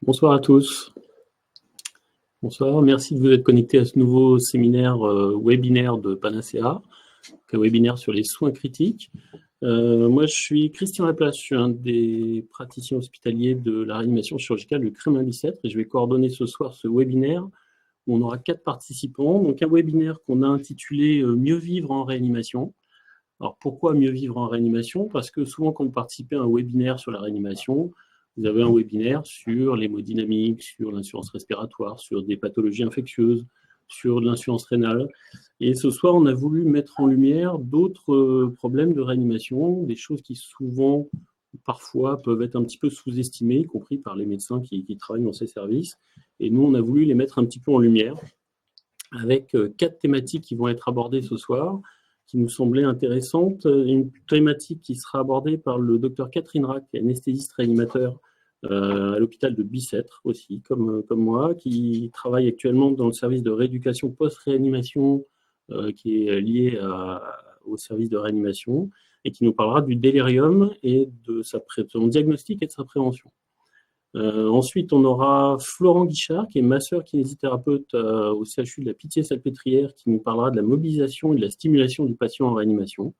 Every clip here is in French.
Bonsoir à tous. Bonsoir, merci de vous être connectés à ce nouveau séminaire webinaire de Panacea, un webinaire sur les soins critiques. Moi, je suis Christian Laplace, je suis un des praticiens hospitaliers de la réanimation chirurgicale du Crémin Bicêtre et je vais coordonner ce soir ce webinaire où on aura 4 participants. Donc un webinaire qu'on a intitulé « Mieux vivre en réanimation ». Alors pourquoi mieux vivre en réanimation? Parce que souvent quand vous participez à un webinaire sur la réanimation, vous avez un webinaire sur l'hémodynamique, sur l'insuffisance respiratoire, sur des pathologies infectieuses, sur l'insuffisance rénale. Et ce soir, on a voulu mettre en lumière d'autres problèmes de réanimation, des choses qui souvent, parfois, peuvent être un petit peu sous-estimées, y compris par les médecins qui travaillent dans ces services. Et nous, on a voulu les mettre un petit peu en lumière avec 4 thématiques qui vont être abordées ce soir, qui nous semblaient intéressantes. Une thématique qui sera abordée par le docteur Catherine Rack, anesthésiste réanimateur à l'hôpital de Bicêtre aussi, comme moi, qui travaille actuellement dans le service de rééducation post-réanimation qui est lié au service de réanimation et qui nous parlera du délirium et de son diagnostic et de sa prévention. Ensuite, on aura Florent Guichard, qui est masseur kinésithérapeute au CHU de la Pitié-Salpêtrière, qui nous parlera de la mobilisation et de la stimulation du patient en réanimation.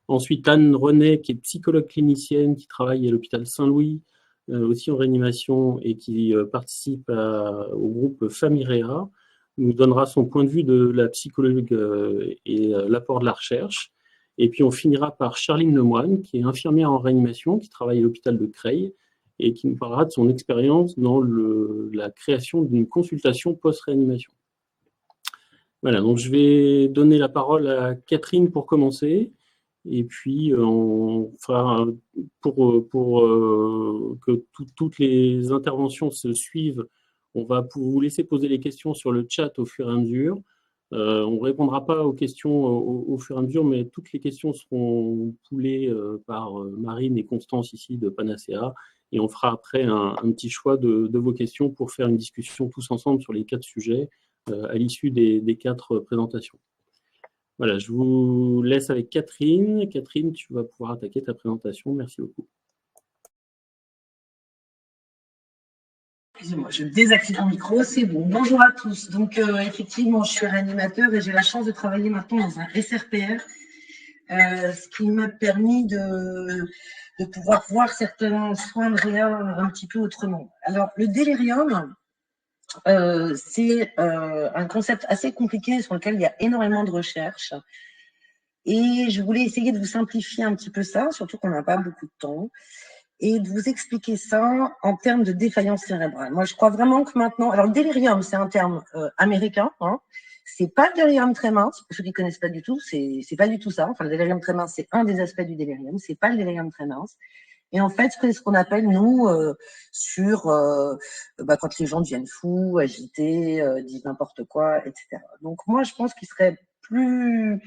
Ensuite, Anne Renet, qui est psychologue clinicienne, qui travaille à l'hôpital Saint-Louis, aussi en réanimation, et qui participe au groupe Famiréa, nous donnera son point de vue de la psychologue et l'apport de la recherche. Et puis, on finira par Charline Lemoine, qui est infirmière en réanimation, qui travaille à l'hôpital de Creil, et qui nous parlera de son expérience dans la création d'une consultation post-réanimation. Voilà, donc je vais donner la parole à Catherine pour commencer, et puis on fera, pour que toutes les interventions se suivent, on va vous laisser poser les questions sur le chat au fur et à mesure. On ne répondra pas aux questions au fur et à mesure, mais toutes les questions seront poulées par Marine et Constance ici de Panacea, et on fera après un petit choix de vos questions pour faire une discussion tous ensemble sur les 4 sujets à l'issue des 4 présentations. Voilà, je vous laisse avec Catherine. Catherine, tu vas pouvoir attaquer ta présentation. Merci beaucoup. Excusez-moi, je désactive mon micro, c'est bon. Bonjour à tous. Donc, effectivement, je suis réanimateur et j'ai la chance de travailler maintenant dans un SRPR, ce qui m'a permis de pouvoir voir certains soins de réa un petit peu autrement. Alors, le délirium, c'est un concept assez compliqué sur lequel il y a énormément de recherches. Et je voulais essayer de vous simplifier un petit peu ça, surtout qu'on n'a pas beaucoup de temps, et de vous expliquer ça en termes de défaillance cérébrale. Moi, je crois vraiment que maintenant... Alors, le délirium, c'est un terme américain. Hein. C'est pas le délirium très mince, pour ceux qui ne connaissent pas du tout, c'est pas du tout ça. Enfin, le délirium très mince, c'est un des aspects du délirium, c'est pas le délirium très mince. Et en fait, c'est ce qu'on appelle, nous, quand les gens deviennent fous, agités, disent n'importe quoi, etc. Donc, moi, je pense qu'il serait plus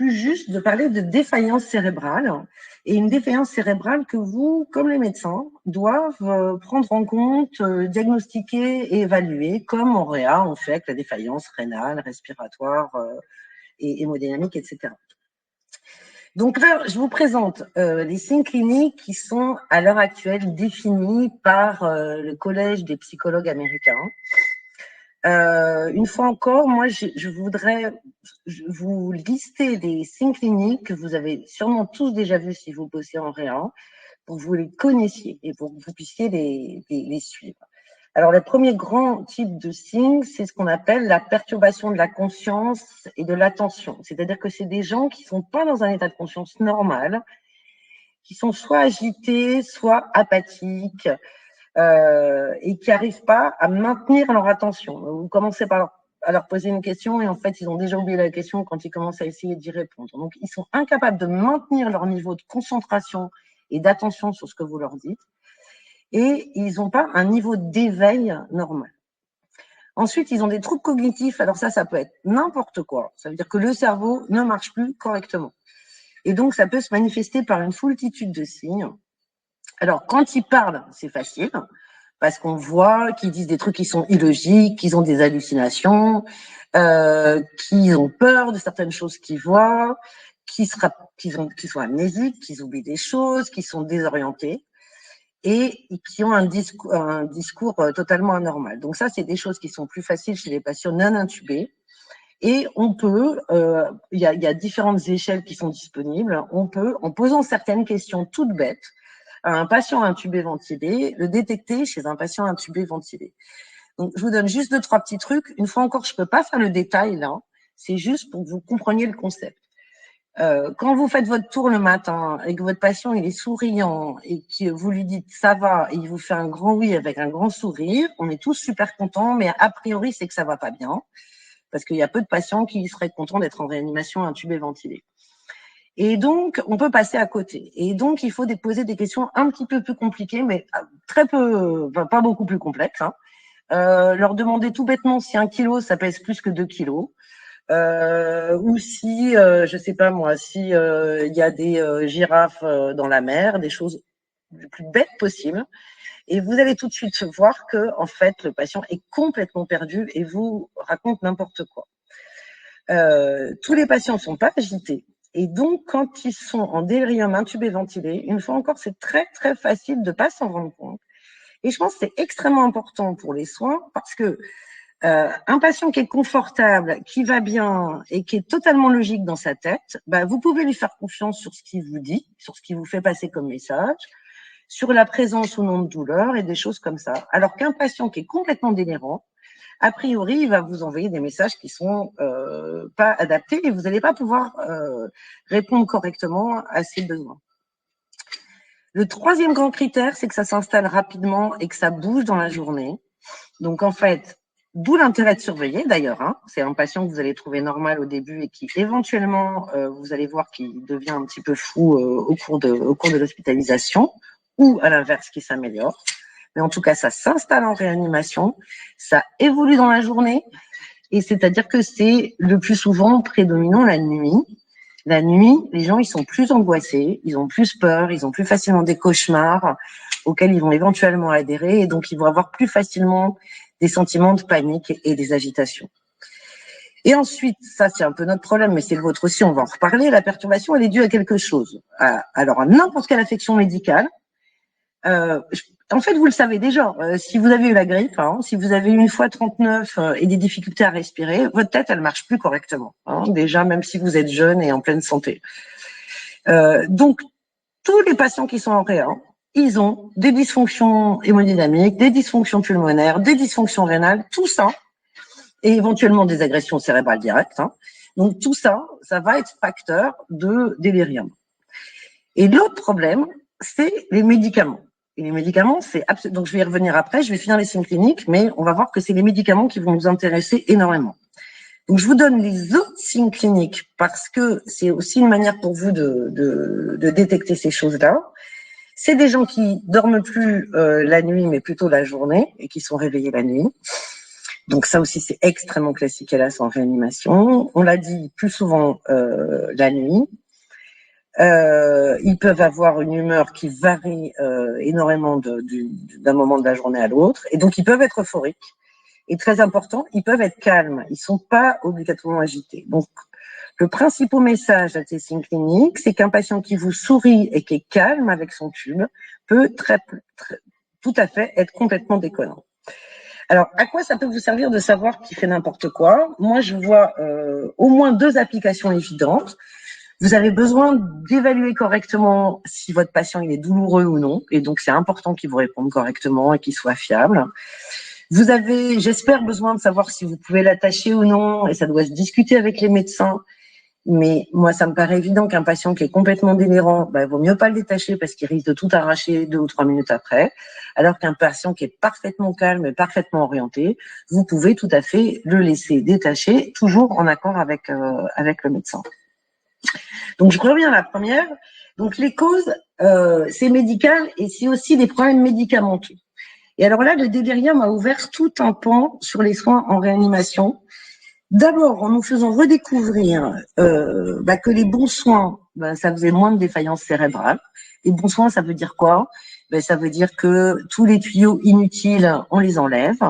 juste de parler de défaillance cérébrale, et une défaillance cérébrale que vous, comme les médecins, doivent prendre en compte, diagnostiquer et évaluer, comme en réa, on fait avec la défaillance rénale, respiratoire et hémodynamique, etc. Donc là, je vous présente les signes cliniques qui sont à l'heure actuelle définis par le Collège des psychologues américains. Une fois encore, moi, je voudrais vous lister les signes cliniques que vous avez sûrement tous déjà vus si vous bossez en réa, pour que vous les connaissiez et pour que vous puissiez les suivre. Alors, le premier grand type de signe, c'est ce qu'on appelle la perturbation de la conscience et de l'attention. C'est-à-dire que c'est des gens qui ne sont pas dans un état de conscience normal, qui sont soit agités, soit apathiques, et qui n'arrivent pas à maintenir leur attention. Vous commencez par leur poser une question et en fait, ils ont déjà oublié la question quand ils commencent à essayer d'y répondre. Donc, ils sont incapables de maintenir leur niveau de concentration et d'attention sur ce que vous leur dites, et ils n'ont pas un niveau d'éveil normal. Ensuite, ils ont des troubles cognitifs. Alors ça peut être n'importe quoi. Ça veut dire que le cerveau ne marche plus correctement. Et donc, ça peut se manifester par une foultitude de signes. Alors, quand ils parlent, c'est facile, parce qu'on voit qu'ils disent des trucs qui sont illogiques, qu'ils ont des hallucinations, qu'ils ont peur de certaines choses qu'ils voient, qu'ils sont amnésiques, qu'ils oublient des choses, qu'ils sont désorientés. et qui ont un discours totalement anormal. Donc ça, c'est des choses qui sont plus faciles chez les patients non intubés. Et on peut, il y a différentes échelles qui sont disponibles. On peut, en posant certaines questions toutes bêtes à un patient intubé ventilé, le détecter chez un patient intubé ventilé. Donc, je vous donne juste 2-3 petits trucs. Une fois encore, je peux pas faire le détail là. C'est juste pour que vous compreniez le concept. Quand vous faites votre tour le matin et que votre patient il est souriant et que vous lui dites ça va et il vous fait un grand oui avec un grand sourire, on est tous super contents, mais a priori c'est que ça va pas bien parce qu'il y a peu de patients qui seraient contents d'être en réanimation intubé ventilé. Et donc on peut passer à côté. Et donc il faut poser des questions un petit peu plus compliquées, mais très peu, enfin, pas beaucoup plus complexes. Hein. Leur demander tout bêtement si 1 kilo ça pèse plus que 2 kilos. Ou si, je sais pas moi, si il y a des girafes dans la mer, des choses les plus bêtes possibles. Et vous allez tout de suite voir que, en fait, le patient est complètement perdu et vous raconte n'importe quoi. Tous les patients ne sont pas agités. Et donc, quand ils sont en délirium intubé ventilé, une fois encore, c'est très, très facile de pas s'en rendre compte. Et je pense que c'est extrêmement important pour les soins parce que un patient qui est confortable, qui va bien et qui est totalement logique dans sa tête, bah, vous pouvez lui faire confiance sur ce qu'il vous dit, sur ce qu'il vous fait passer comme message, sur la présence ou non de douleur et des choses comme ça. Alors qu'un patient qui est complètement délirant, a priori, il va vous envoyer des messages qui sont pas adaptés et vous n'allez pas pouvoir répondre correctement à ses besoins. Le troisième grand critère, c'est que ça s'installe rapidement et que ça bouge dans la journée. Donc, en fait, d'où l'intérêt de surveiller, d'ailleurs. Hein. C'est un patient que vous allez trouver normal au début et qui, éventuellement, vous allez voir qu'il devient un petit peu fou au cours de l'hospitalisation ou, à l'inverse, qui s'améliore. Mais en tout cas, ça s'installe en réanimation, ça évolue dans la journée et c'est-à-dire que c'est le plus souvent prédominant la nuit. La nuit, les gens, ils sont plus angoissés, ils ont plus peur, ils ont plus facilement des cauchemars auxquels ils vont éventuellement adhérer et donc ils vont avoir plus facilement des sentiments de panique et des agitations. Et ensuite, ça c'est un peu notre problème, mais c'est le vôtre aussi, on va en reparler, la perturbation, elle est due à quelque chose. Alors, à n'importe quelle affection médicale. En fait, vous le savez déjà, si vous avez eu la grippe, hein, si vous avez eu une fois 39 et des difficultés à respirer, votre tête, elle marche plus correctement. Hein, déjà, même si vous êtes jeune et en pleine santé. Donc, tous les patients qui sont en réa, ils ont des dysfonctions hémodynamiques, des dysfonctions pulmonaires, des dysfonctions rénales, tout ça, et éventuellement des agressions cérébrales directes. Hein. Donc, tout ça, ça va être facteur de délirium. Et l'autre problème, c'est les médicaments. Et les médicaments, donc je vais y revenir après, je vais finir les signes cliniques, mais on va voir que c'est les médicaments qui vont nous intéresser énormément. Donc je vous donne les autres signes cliniques parce que c'est aussi une manière pour vous de détecter ces choses-là. C'est des gens qui dorment plus la nuit, mais plutôt la journée et qui sont réveillés la nuit. Donc ça aussi, c'est extrêmement classique, hélas, en réanimation. On l'a dit plus souvent la nuit. Ils peuvent avoir une humeur qui varie énormément d'un moment de la journée à l'autre, et donc ils peuvent être euphoriques. Et très important, ils peuvent être calmes. Ils sont pas obligatoirement agités. Donc, le principal message de ces signes cliniques, c'est qu'un patient qui vous sourit et qui est calme avec son tube peut tout à fait être complètement déconnant. Alors, à quoi ça peut vous servir de savoir qu'il fait n'importe quoi? Moi, je vois au moins 2 applications évidentes. Vous avez besoin d'évaluer correctement si votre patient il est douloureux ou non, et donc c'est important qu'il vous réponde correctement et qu'il soit fiable. Vous avez, j'espère, besoin de savoir si vous pouvez l'attacher ou non, et ça doit se discuter avec les médecins. Mais moi, ça me paraît évident qu'un patient qui est complètement délirant, il vaut mieux pas le détacher parce qu'il risque de tout arracher 2 ou 3 minutes après. Alors qu'un patient qui est parfaitement calme et parfaitement orienté, vous pouvez tout à fait le laisser détacher, toujours en accord avec le médecin. Donc, je reviens à la première. Donc, les causes, c'est médical et c'est aussi des problèmes médicamenteux. Et alors là, le délirium a ouvert tout un pan sur les soins en réanimation. D'abord, en nous faisant redécouvrir que les bons soins, ça faisait moins de défaillances cérébrales. Les bons soins, ça veut dire quoi? Ça veut dire que tous les tuyaux inutiles, on les enlève.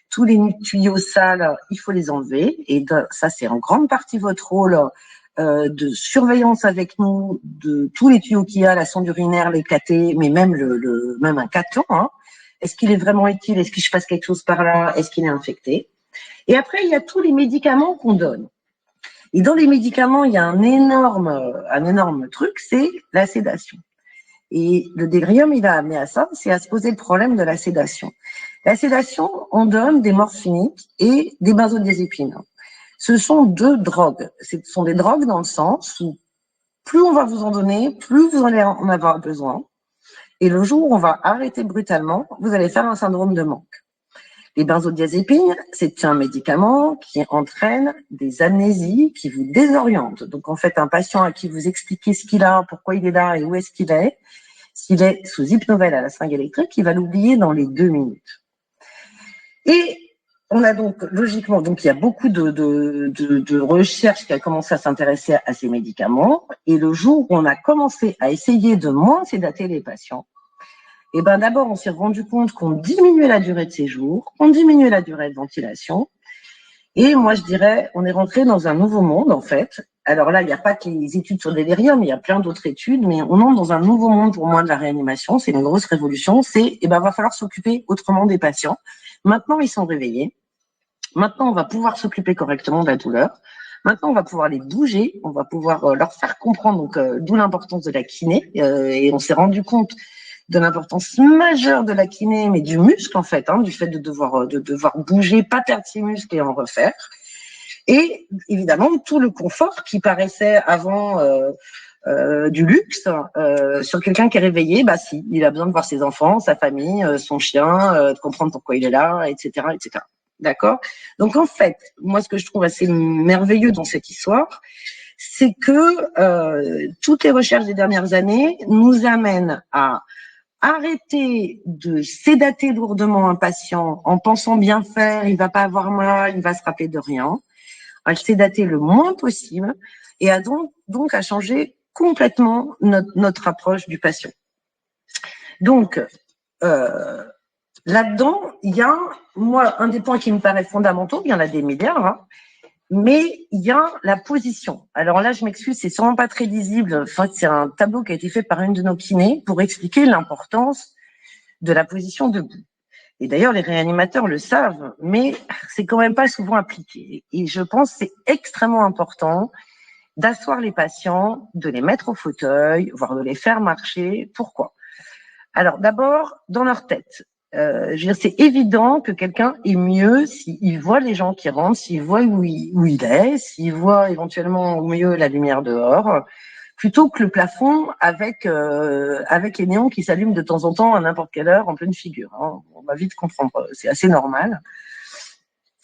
Tous les tuyaux sales, il faut les enlever. Et ça, c'est en grande partie votre rôle de surveillance avec nous de tous les tuyaux qu'il y a, la sonde urinaire, les cathés, mais même même un catheton. Hein. Est-ce qu'il est vraiment utile? Est-ce que je passe quelque chose par là? Est-ce qu'il est infecté? Et après, il y a tous les médicaments qu'on donne. Et dans les médicaments, il y a un énorme truc, c'est la sédation. Et le délirium, il a amené à ça, c'est à se poser le problème de la sédation. La sédation, on donne des morphiniques et des benzodiazépines. Ce sont deux drogues. Ce sont des drogues dans le sens où plus on va vous en donner, plus vous allez en avoir besoin. Et le jour où on va arrêter brutalement, vous allez faire un syndrome de manque. Les benzodiazépines, c'est un médicament qui entraîne des amnésies, qui vous désoriente. Donc, en fait, un patient à qui vous expliquez ce qu'il a, pourquoi il est là et où est-ce qu'il est, s'il est sous hypnovèle à la seringue électrique, il va l'oublier dans les 2 minutes. Et on a donc, logiquement, donc il y a beaucoup de recherches qui a commencé à s'intéresser à ces médicaments. Et le jour où on a commencé à essayer de moins sédater les patients, et ben d'abord, on s'est rendu compte qu'on diminuait la durée de séjour, qu'on diminuait la durée de ventilation. Et moi, je dirais, on est rentré dans un nouveau monde, en fait. Alors là, il n'y a pas que les études sur le délirium, il y a plein d'autres études, mais on entre dans un nouveau monde pour moi de la réanimation. C'est une grosse révolution. C'est, va falloir s'occuper autrement des patients. Maintenant, ils sont réveillés. Maintenant, on va pouvoir s'occuper correctement de la douleur. Maintenant, on va pouvoir les bouger, on va pouvoir leur faire comprendre, donc d'où l'importance de la kiné. Et on s'est rendu compte de l'importance majeure de la kiné, mais du muscle en fait, du fait de devoir bouger, pas perdre ses muscles et en refaire. Et évidemment, tout le confort qui paraissait avant du luxe sur quelqu'un qui est réveillé, si, il a besoin de voir ses enfants, sa famille, son chien, de comprendre pourquoi il est là, etc., etc. D'accord? Donc en fait, moi, ce que je trouve assez merveilleux dans cette histoire, c'est que toutes les recherches des dernières années nous amènent à arrêter de sédater lourdement un patient en pensant bien faire, il va pas avoir mal, il va se rappeler de rien, à le sédater le moins possible et à donc à changer complètement notre approche du patient. Donc, là-dedans, il y a, moi, un des points qui me paraît fondamentaux, il y en a des milliards, mais il y a la position. Alors là, je m'excuse, c'est sûrement pas très lisible. Enfin, c'est un tableau qui a été fait par une de nos kinés pour expliquer l'importance de la position debout. Et d'ailleurs, les réanimateurs le savent, mais c'est quand même pas souvent appliqué. Et je pense que c'est extrêmement important d'asseoir les patients, de les mettre au fauteuil, voire de les faire marcher. Pourquoi? Alors d'abord, dans leur tête. C'est évident que quelqu'un est mieux s'il voit les gens qui rentrent, s'il voit où il est, s'il voit éventuellement au mieux la lumière dehors, plutôt que le plafond avec les néons qui s'allument de temps en temps à n'importe quelle heure en pleine figure. On va vite comprendre, c'est assez normal.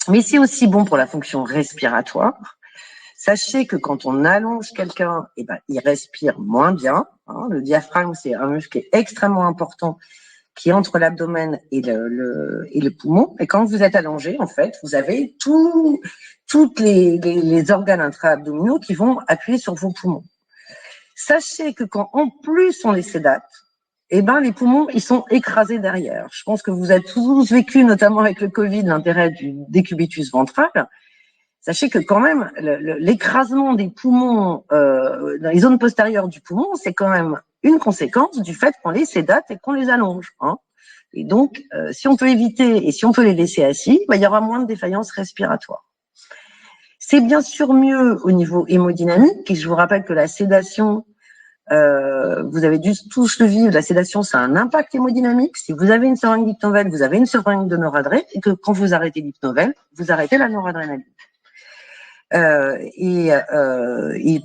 Mais c'est aussi bon pour la fonction respiratoire. Sachez que quand on allonge quelqu'un, il respire moins bien. Le diaphragme, c'est un muscle qui est extrêmement important, qui est entre l'abdomen et le poumon. Et quand vous êtes allongé, en fait, vous avez toutes les organes intra-abdominaux qui vont appuyer sur vos poumons. Sachez que quand en plus on les sédate, les poumons, ils sont écrasés derrière. Je pense que vous avez tous vécu, notamment avec le Covid, l'intérêt du décubitus ventral. Sachez que quand même, l'écrasement des poumons dans les zones postérieures du poumon, c'est quand même une conséquence du fait qu'on les sédate et qu'on les allonge. Et donc, si on peut éviter et si on peut les laisser assis, il y aura moins de défaillance respiratoire. C'est bien sûr mieux au niveau hémodynamique, et je vous rappelle que la sédation, vous avez dû tous le vivre, la sédation, ça a un impact hémodynamique. Si vous avez une seringue d'hypnovèle, vous avez une seringue de noradré, et que quand vous arrêtez l'hypnovèle, vous arrêtez la noradrénaline. Et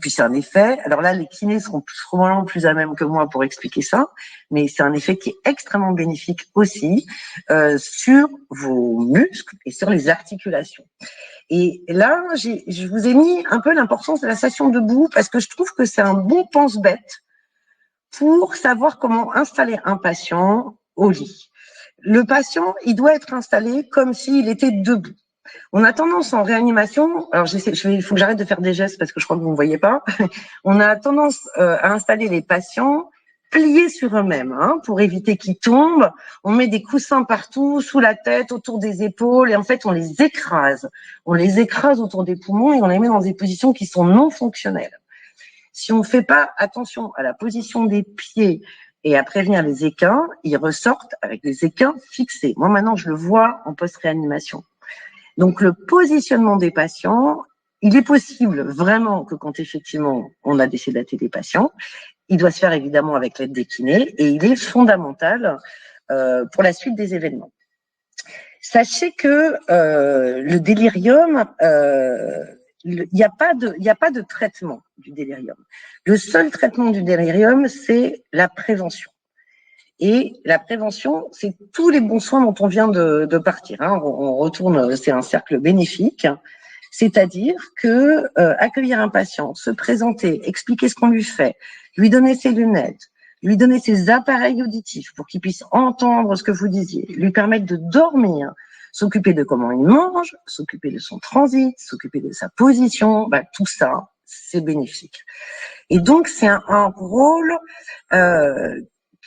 puis c'est un effet, alors là les kinés seront probablement plus à même que moi pour expliquer ça, mais c'est un effet qui est extrêmement bénéfique aussi sur vos muscles et sur les articulations. Et là, je vous ai mis un peu l'importance de la station debout parce que je trouve que c'est un bon pense-bête pour savoir comment installer un patient au lit. Le patient, il doit être installé comme s'il était debout. On a tendance en réanimation, alors il faut que j'arrête de faire des gestes parce que je crois que vous ne me voyez pas, on a tendance à installer les patients pliés sur eux-mêmes pour éviter qu'ils tombent. On met des coussins partout, sous la tête, autour des épaules, et en fait on les écrase. On les écrase autour des poumons et on les met dans des positions qui sont non fonctionnelles. si on ne fait pas attention à la position des pieds et à prévenir les équins, ils ressortent avec des équins fixés. Moi, maintenant, je le vois en post-réanimation. Donc, le positionnement des patients, il est possible vraiment que quand effectivement on a désédaté des patients, il doit se faire évidemment avec l'aide des kinés et il est fondamental pour la suite des événements. Sachez que le délirium, il n'y a pas de traitement du délirium. Le seul traitement du délirium, c'est la prévention. Et la prévention, c'est tous les bons soins dont on vient de partir. Hein. On retourne, c'est un cercle bénéfique. C'est-à-dire que accueillir un patient, se présenter, expliquer ce qu'on lui fait, lui donner ses lunettes, lui donner ses appareils auditifs pour qu'il puisse entendre ce que vous disiez, lui permettre de dormir, s'occuper de comment il mange, s'occuper de son transit, s'occuper de sa position, tout ça, c'est bénéfique. Et donc, c'est un rôle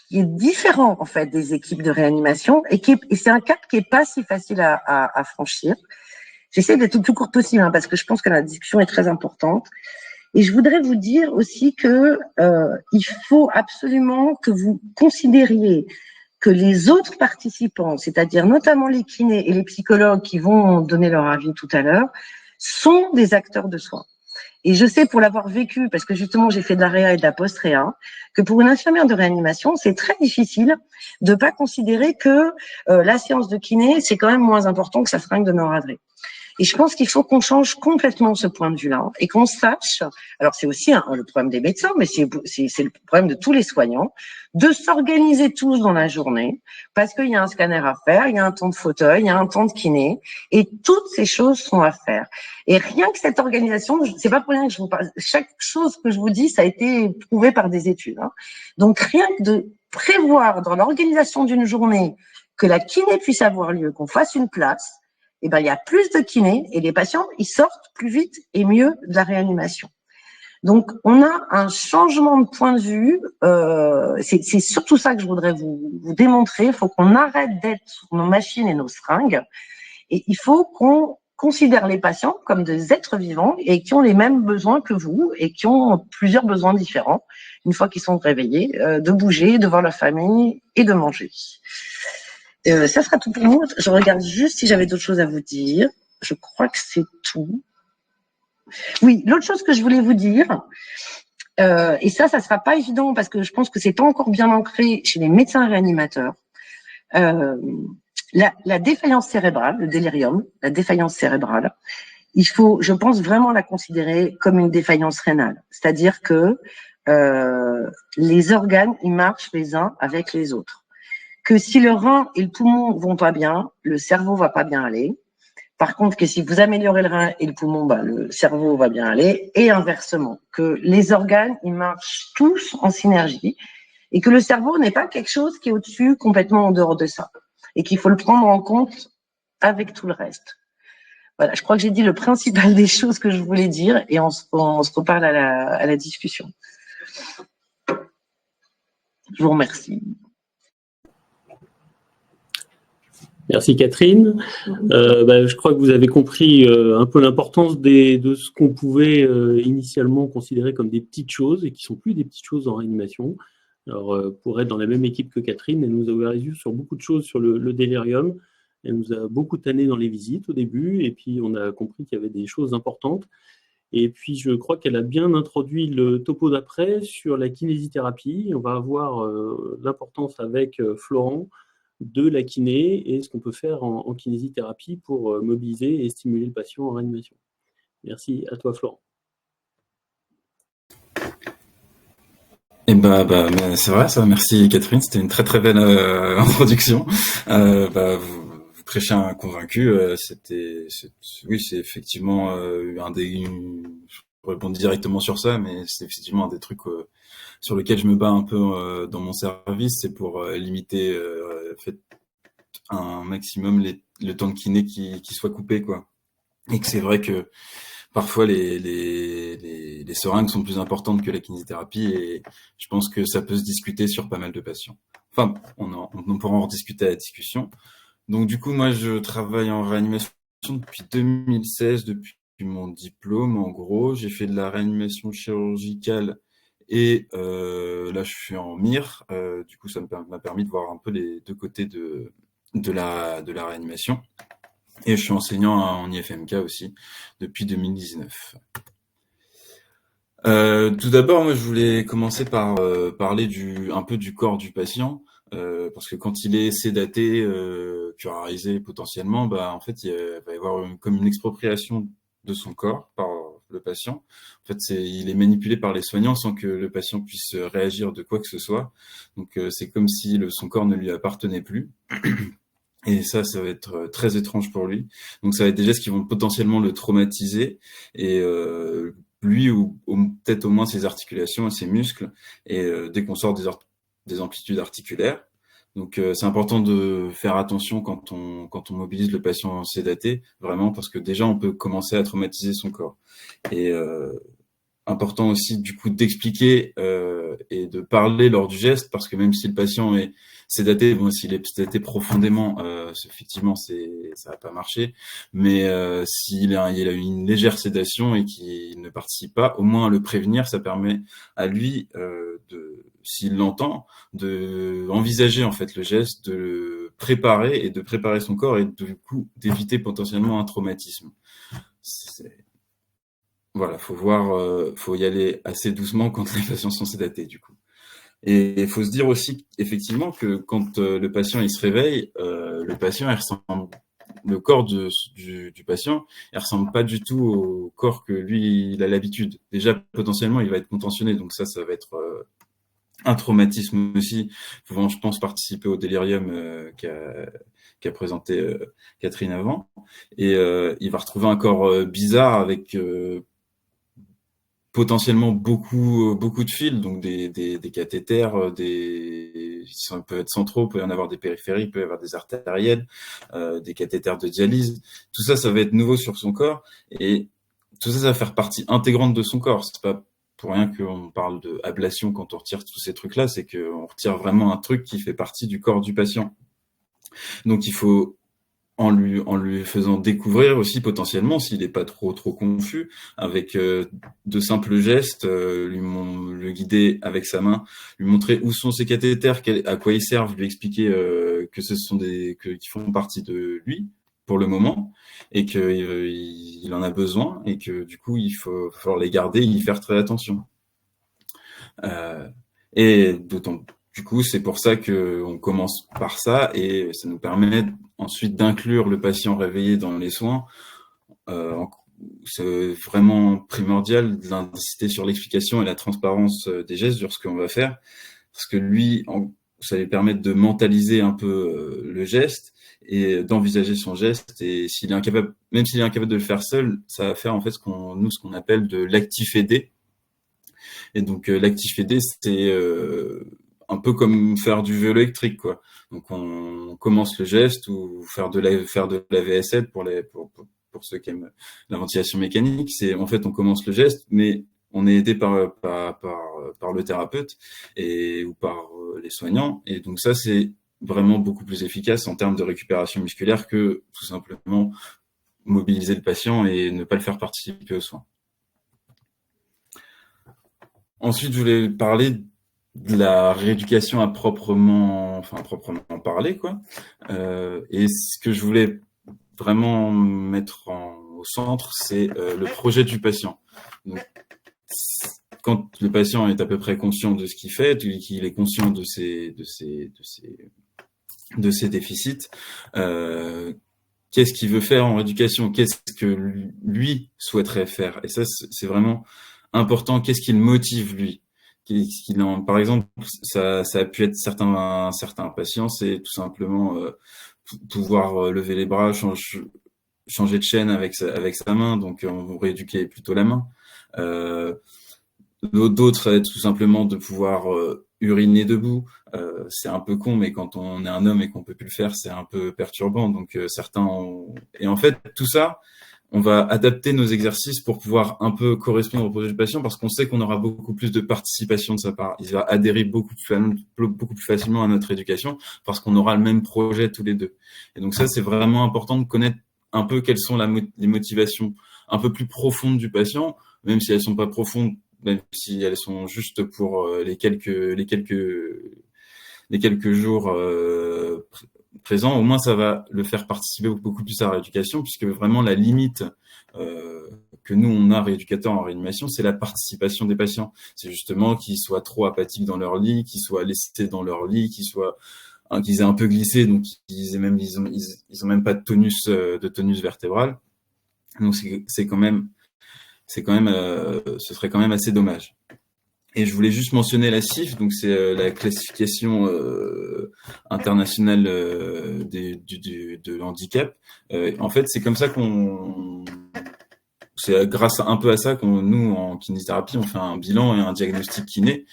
qui est différent en fait des équipes de réanimation et c'est un cap qui est pas si facile à franchir. J'essaie d'être le plus court possible parce que je pense que la discussion est très importante. Et je voudrais vous dire aussi que il faut absolument que vous considériez que les autres participants, c'est-à-dire notamment les kinés et les psychologues qui vont donner leur avis tout à l'heure, sont des acteurs de soins. Et je sais pour l'avoir vécu, parce que justement j'ai fait de la réa et de la post-réa, que pour une infirmière de réanimation, c'est très difficile de pas considérer que la séance de kiné, c'est quand même moins important que sa seringue de noradré. Et je pense qu'il faut qu'on change complètement ce point de vue-là et qu'on sache, alors c'est aussi le problème des médecins, mais c'est le problème de tous les soignants, de s'organiser tous dans la journée parce qu'il y a un scanner à faire, il y a un temps de fauteuil, il y a un temps de kiné et toutes ces choses sont à faire. Et rien que cette organisation, c'est pas pour rien que je vous parle, chaque chose que je vous dis, ça a été prouvé par des études. Hein. Donc rien que de prévoir dans l'organisation d'une journée que la kiné puisse avoir lieu, qu'on fasse une place, il y a plus de kinés et les patients, ils sortent plus vite et mieux de la réanimation. Donc, on a un changement de point de vue. C'est surtout ça que je voudrais vous démontrer. Il faut qu'on arrête d'être sur nos machines et nos seringues. Et il faut qu'on considère les patients comme des êtres vivants et qui ont les mêmes besoins que vous et qui ont plusieurs besoins différents une fois qu'ils sont réveillés, de bouger, de voir leur famille et de manger. Ça sera tout pour nous. Je regarde juste si j'avais d'autres choses à vous dire. Je crois que c'est tout. Oui, l'autre chose que je voulais vous dire, et ça sera pas évident parce que je pense que c'est pas encore bien ancré chez les médecins réanimateurs. La défaillance cérébrale, le délirium, la défaillance cérébrale, il faut, je pense, vraiment la considérer comme une défaillance rénale. C'est-à-dire que les organes, ils marchent les uns avec les autres. Que si le rein et le poumon vont pas bien, le cerveau va pas bien aller. Par contre, que si vous améliorez le rein et le poumon, le cerveau va bien aller. Et inversement, que les organes, ils marchent tous en synergie et que le cerveau n'est pas quelque chose qui est au-dessus, complètement en dehors de ça. Et qu'il faut le prendre en compte avec tout le reste. Voilà, je crois que j'ai dit le principal des choses que je voulais dire et on se reparle à la discussion. Je vous remercie. Merci Catherine. Je crois que vous avez compris un peu l'importance de ce qu'on pouvait initialement considérer comme des petites choses et qui sont plus des petites choses en réanimation. Alors, pour être dans la même équipe que Catherine, elle nous a ouvert les yeux sur beaucoup de choses sur le délirium. Elle nous a beaucoup tanné dans les visites au début et puis on a compris qu'il y avait des choses importantes. Et puis, je crois qu'elle a bien introduit le topo d'après sur la kinésithérapie. On va avoir l'importance avec Florent de la kiné et ce qu'on peut faire en kinésithérapie pour mobiliser et stimuler le patient en réanimation. Merci à toi, Florent. Et c'est vrai ça. Merci Catherine, c'était une très très belle introduction. Vous prêchez un convaincu. Oui, c'est effectivement je rebondis directement sur ça, mais c'est effectivement un des trucs sur lequel je me bats un peu dans mon service, c'est pour limiter un maximum le temps de kiné qui soit coupé, quoi. Et que c'est vrai que parfois les seringues sont plus importantes que la kinésithérapie et je pense que ça peut se discuter sur pas mal de patients. Enfin, on pourra en rediscuter à la discussion. Donc du coup, moi, je travaille en réanimation depuis 2016, depuis mon diplôme. En gros, j'ai fait de la réanimation chirurgicale Et là, je suis en MIR. Du coup, ça m'a permis de voir un peu les deux côtés de la réanimation. Et je suis enseignant en IFMK aussi depuis 2019. Tout d'abord, moi, je voulais commencer par parler un peu du corps du patient, parce que quand il est sédaté, curarisé potentiellement, en fait, il va y avoir comme une expropriation de son corps par le patient. En fait, il est manipulé par les soignants sans que le patient puisse réagir de quoi que ce soit. Donc, c'est comme si son corps ne lui appartenait plus. Et ça va être très étrange pour lui. Donc, ça va être des gestes qui vont potentiellement le traumatiser et lui ou peut-être au moins ses articulations et ses muscles. Et dès qu'on sort des amplitudes articulaires. Donc, c'est important de faire attention quand on mobilise le patient sédaté, vraiment, parce que déjà, on peut commencer à traumatiser son corps. Et important aussi, du coup, d'expliquer et de parler lors du geste, parce que même si le patient est sédaté, bon, s'il est sédaté profondément, effectivement, ça va pas marcher. Mais il a une légère sédation et qu'il ne participe pas, au moins le prévenir, ça permet à lui s'il l'entend, de envisager en fait le geste, de le préparer et de préparer son corps et du coup d'éviter potentiellement un traumatisme. Voilà, faut y aller assez doucement quand les patients sont sédatés du coup. Et il faut se dire aussi effectivement que quand le patient il se réveille, le corps du patient, il ressemble pas du tout au corps que lui il a l'habitude. Déjà potentiellement il va être contentionné, donc ça va être un traumatisme aussi, pouvant, je pense, participer au délirium qu'a présenté Catherine avant. Et il va retrouver un corps bizarre avec potentiellement beaucoup de fils, donc des cathéters, ça peut être centraux, il peut y en avoir des périphériques, il peut y avoir des artériels, des cathéters de dialyse. Tout ça, ça va être nouveau sur son corps et tout ça, ça va faire partie intégrante de son corps. C'est pas pour rien qu'on parle de ablation quand on retire tous ces trucs-là, c'est qu'on retire vraiment un truc qui fait partie du corps du patient. Donc il faut, en lui faisant découvrir aussi potentiellement, s'il n'est pas trop confus, avec de simples gestes, le guider avec sa main, lui montrer où sont ses cathéters, à quoi ils servent, lui expliquer que ce sont qui font partie de lui pour le moment et qu'il en a besoin et que du coup il faut falloir les garder et y faire très attention. Et d'autant du coup, c'est pour ça qu'on commence par ça et ça nous permet ensuite d'inclure le patient réveillé dans les soins. C'est vraiment primordial d'insister sur l'explication et la transparence des gestes sur ce qu'on va faire, parce que lui, ça lui permet de mentaliser un peu le geste et d'envisager son geste. Et s'il est incapable, même s'il est incapable de le faire seul, ça va faire en fait ce qu'on appelle de l'actif aidé. Et donc l'actif aidé, c'est un peu comme faire du vélo électrique, quoi. Donc on commence le geste ou faire de la VS7 pour ceux qui aiment la ventilation mécanique. C'est en fait on commence le geste, mais on est aidé par le thérapeute ou par les soignants. Et donc ça c'est vraiment beaucoup plus efficace en termes de récupération musculaire que tout simplement mobiliser le patient et ne pas le faire participer aux soins. Ensuite, je voulais parler de la rééducation à proprement parler, quoi. Et ce que je voulais vraiment mettre au centre, c'est le projet du patient. Donc, quand le patient est à peu près conscient de ce qu'il fait, qu'il est conscient de ses déficits, qu'est-ce qu'il veut faire en rééducation? Qu'est-ce que lui souhaiterait faire? Et ça, c'est vraiment important. Qu'est-ce qui le motive, lui? Par exemple, ça a pu être certains patients, c'est tout simplement pouvoir lever les bras, changer de chaîne avec sa main, donc on rééduquer plutôt la main. D'autres, ça va être tout simplement de pouvoir uriner debout. C'est un peu con, mais quand on est un homme et qu'on peut plus le faire, c'est un peu perturbant. Donc et en fait, tout ça, on va adapter nos exercices pour pouvoir un peu correspondre au projet du patient parce qu'on sait qu'on aura beaucoup plus de participation de sa part. Il va adhérer beaucoup plus facilement à notre éducation parce qu'on aura le même projet tous les deux. Et donc ça, c'est vraiment important de connaître un peu quelles sont les motivations un peu plus profondes du patient, même si elles sont pas profondes même si elles sont juste pour les quelques jours présents, au moins ça va le faire participer beaucoup plus à la rééducation, puisque vraiment la limite que nous on a rééducateurs en réanimation, c'est la participation des patients. C'est justement qu'ils soient trop apathiques dans leur lit, qu'ils soient laissés dans leur lit, qu'ils aient un peu glissé, donc ils ont même pas de tonus vertébral. Donc c'est quand même ce serait quand même assez dommage. Et je voulais juste mentionner la CIF, donc c'est la classification internationale de handicap. En fait, c'est comme ça c'est grâce un peu à ça nous, en kinésithérapie, on fait un bilan et un diagnostic kiné.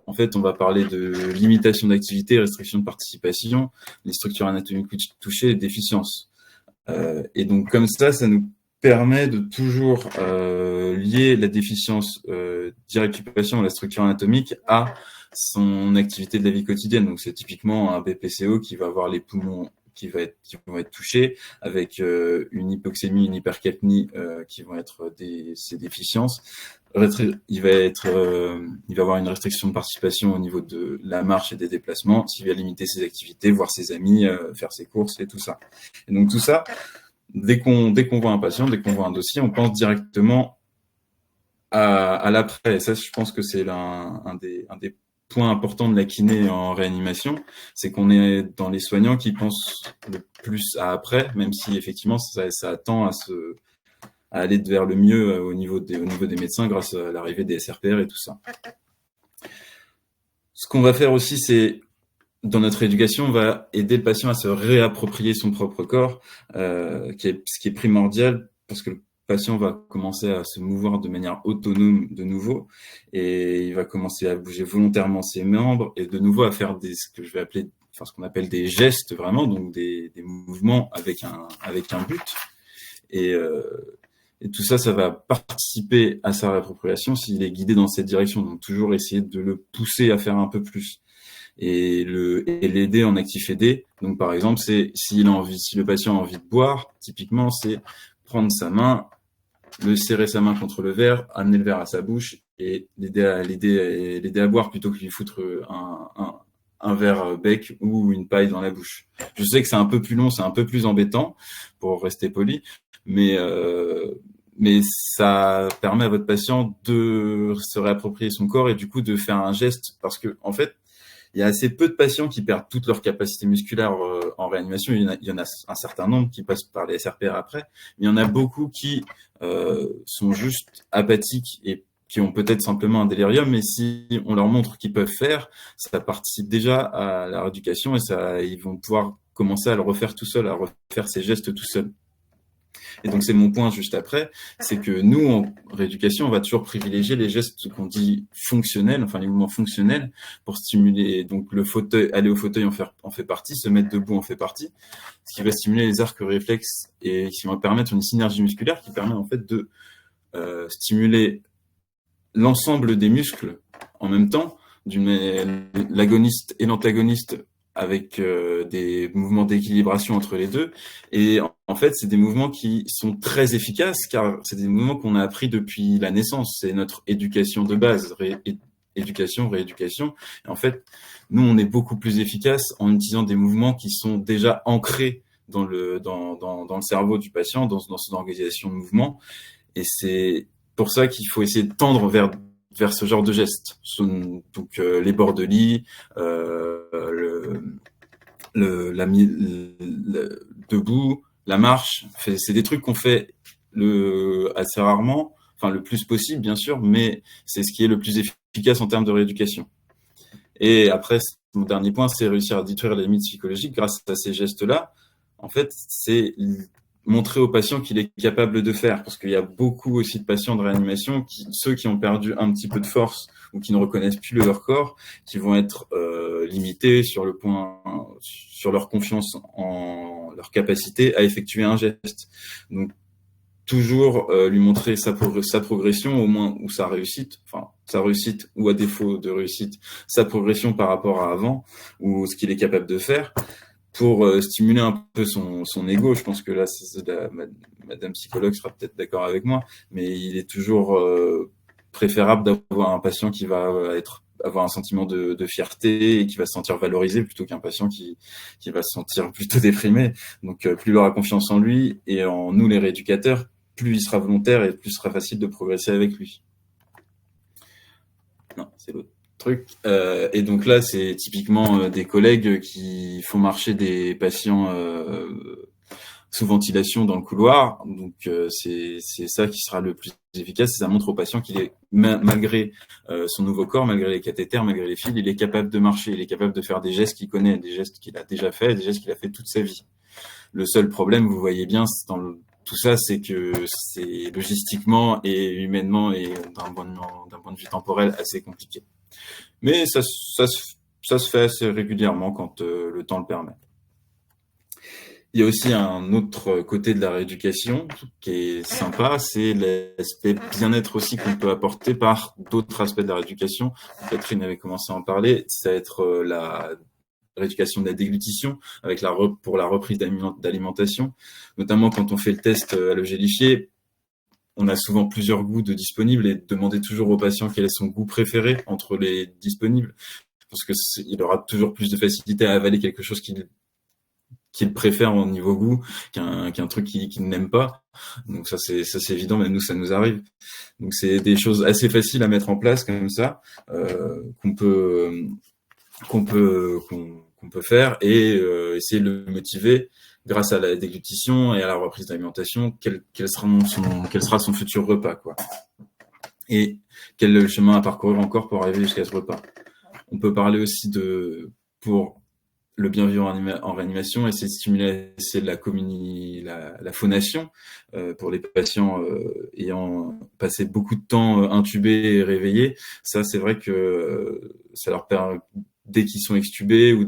En fait, on va parler de limitation d'activité, restriction de participation, les structures anatomiques touchées et déficiences. Et donc, comme ça nous permet de toujours lier la déficience d'irrécupération de la structure anatomique à son activité de la vie quotidienne. Donc, c'est typiquement un BPCO qui va avoir les poumons qui vont être touchés, avec une hypoxémie, une hypercapnie qui vont être ces déficiences. Il va avoir une restriction de participation au niveau de la marche et des déplacements, s'il va limiter ses activités, voir ses amis, faire ses courses et tout ça. Et donc tout ça, dès qu'on voit un patient, dès qu'on voit un dossier, on pense directement à l'après. Et ça, je pense que c'est un des points importants de la kiné en réanimation, c'est qu'on est dans les soignants qui pensent le plus à après, même si effectivement ça tend à aller vers le mieux au niveau des médecins grâce à l'arrivée des SRPR et tout ça. Ce qu'on va faire aussi, c'est dans notre éducation, on va aider le patient à se réapproprier son propre corps, ce qui est primordial parce que le patient va commencer à se mouvoir de manière autonome de nouveau et il va commencer à bouger volontairement ses membres et de nouveau à faire ce qu'on appelle des gestes vraiment, donc des mouvements avec un but. Et tout ça va participer à sa réappropriation s'il est guidé dans cette direction. Donc toujours essayer de le pousser à faire un peu plus. Et l'aider en actif aidé. Donc par exemple, si le patient a envie de boire, typiquement, c'est prendre sa main, serrer sa main contre le verre, amener le verre à sa bouche et l'aider à boire plutôt que lui foutre un verre bec ou une paille dans la bouche. Je sais que c'est un peu plus long, c'est un peu plus embêtant pour rester poli, mais ça permet à votre patient de se réapproprier son corps et du coup de faire un geste, parce que en fait, il y a assez peu de patients qui perdent toute leur capacité musculaire en réanimation. Il y en a un certain nombre qui passent par les SRPR après, mais il y en a beaucoup qui sont juste apathiques et qui ont peut-être simplement un délirium, mais si on leur montre qu'ils peuvent faire, ça participe déjà à la rééducation et ils vont pouvoir commencer à le refaire tout seul, à refaire ces gestes tout seul. Et donc, c'est mon point juste après, c'est que nous, en rééducation, on va toujours privilégier les gestes qu'on dit fonctionnels, enfin les mouvements fonctionnels, pour stimuler. Donc, aller au fauteuil en fait partie, se mettre debout en fait partie, ce qui va stimuler les arcs réflexes et qui va permettre une synergie musculaire qui permet en fait de stimuler l'ensemble des muscles en même temps, l'agoniste et l'antagoniste, avec des mouvements d'équilibration entre les deux. Et en fait, c'est des mouvements qui sont très efficaces, car c'est des mouvements qu'on a appris depuis la naissance. C'est notre éducation de base, éducation, rééducation. Et en fait, nous, on est beaucoup plus efficace en utilisant des mouvements qui sont déjà ancrés dans le cerveau du patient, dans son organisation de mouvement. Et c'est pour ça qu'il faut essayer de tendre vers ce genre de gestes. Donc les bords de lit, debout, la marche, c'est des trucs qu'on fait assez rarement, enfin le plus possible bien sûr, mais c'est ce qui est le plus efficace en termes de rééducation. Et après, mon dernier point, c'est réussir à détruire les limites psychologiques grâce à ces gestes-là. En fait, c'est montrer au patient qu'il est capable de faire, parce qu'il y a beaucoup aussi de patients de réanimation, ceux qui ont perdu un petit peu de force ou qui ne reconnaissent plus leur corps, qui vont être limités sur leur confiance en leur capacité à effectuer un geste. Donc toujours lui montrer sa progression, au moins, ou sa réussite ou à défaut de réussite, sa progression par rapport à avant, ou ce qu'il est capable de faire, pour stimuler un peu son ego. Je pense que là, madame psychologue sera peut-être d'accord avec moi, mais il est toujours préférable d'avoir un patient qui va avoir un sentiment de fierté et qui va se sentir valorisé plutôt qu'un patient qui va se sentir plutôt déprimé. Donc, plus il aura confiance en lui et en nous, les rééducateurs, plus il sera volontaire et plus ce sera facile de progresser avec lui. Non, c'est l'autre truc. Et donc là, c'est typiquement des collègues qui font marcher des patients sous ventilation dans le couloir. Donc, c'est ça qui sera le plus efficace. Ça montre au patient qu'il est, malgré son nouveau corps, malgré les cathéters, malgré les fils, il est capable de marcher, il est capable de faire des gestes qu'il connaît, des gestes qu'il a déjà fait, des gestes qu'il a fait toute sa vie. Le seul problème, vous voyez bien, tout ça, c'est que c'est logistiquement et humainement et d'un point de vue temporel assez compliqué. Mais ça se fait assez régulièrement quand le temps le permet. Il y a aussi un autre côté de la rééducation qui est sympa, c'est l'aspect bien-être aussi qu'on peut apporter par d'autres aspects de la rééducation. Catherine avait commencé à en parler, ça va être la rééducation de la déglutition avec pour la reprise d'alimentation, notamment quand on fait le test à l'œuf gélifié. On a souvent plusieurs goûts de disponibles et demander toujours au patient quel est son goût préféré entre les disponibles, parce que il aura toujours plus de facilité à avaler quelque chose qu'il préfère au niveau goût qu'un truc qu'il n'aime pas. Donc ça c'est évident, même nous ça nous arrive. Donc c'est des choses assez faciles à mettre en place comme ça, qu'on peut faire et essayer de le motiver grâce à la déglutition et à la reprise d'alimentation, quel sera son futur repas, quoi. Et quel est le chemin à parcourir encore pour arriver jusqu'à ce repas. On peut parler aussi pour le bien vivre en réanimation, essayer de stimuler la phonation pour les patients ayant passé beaucoup de temps intubés et réveillés. Ça, c'est vrai que ça leur permet, dès qu'ils sont extubés ou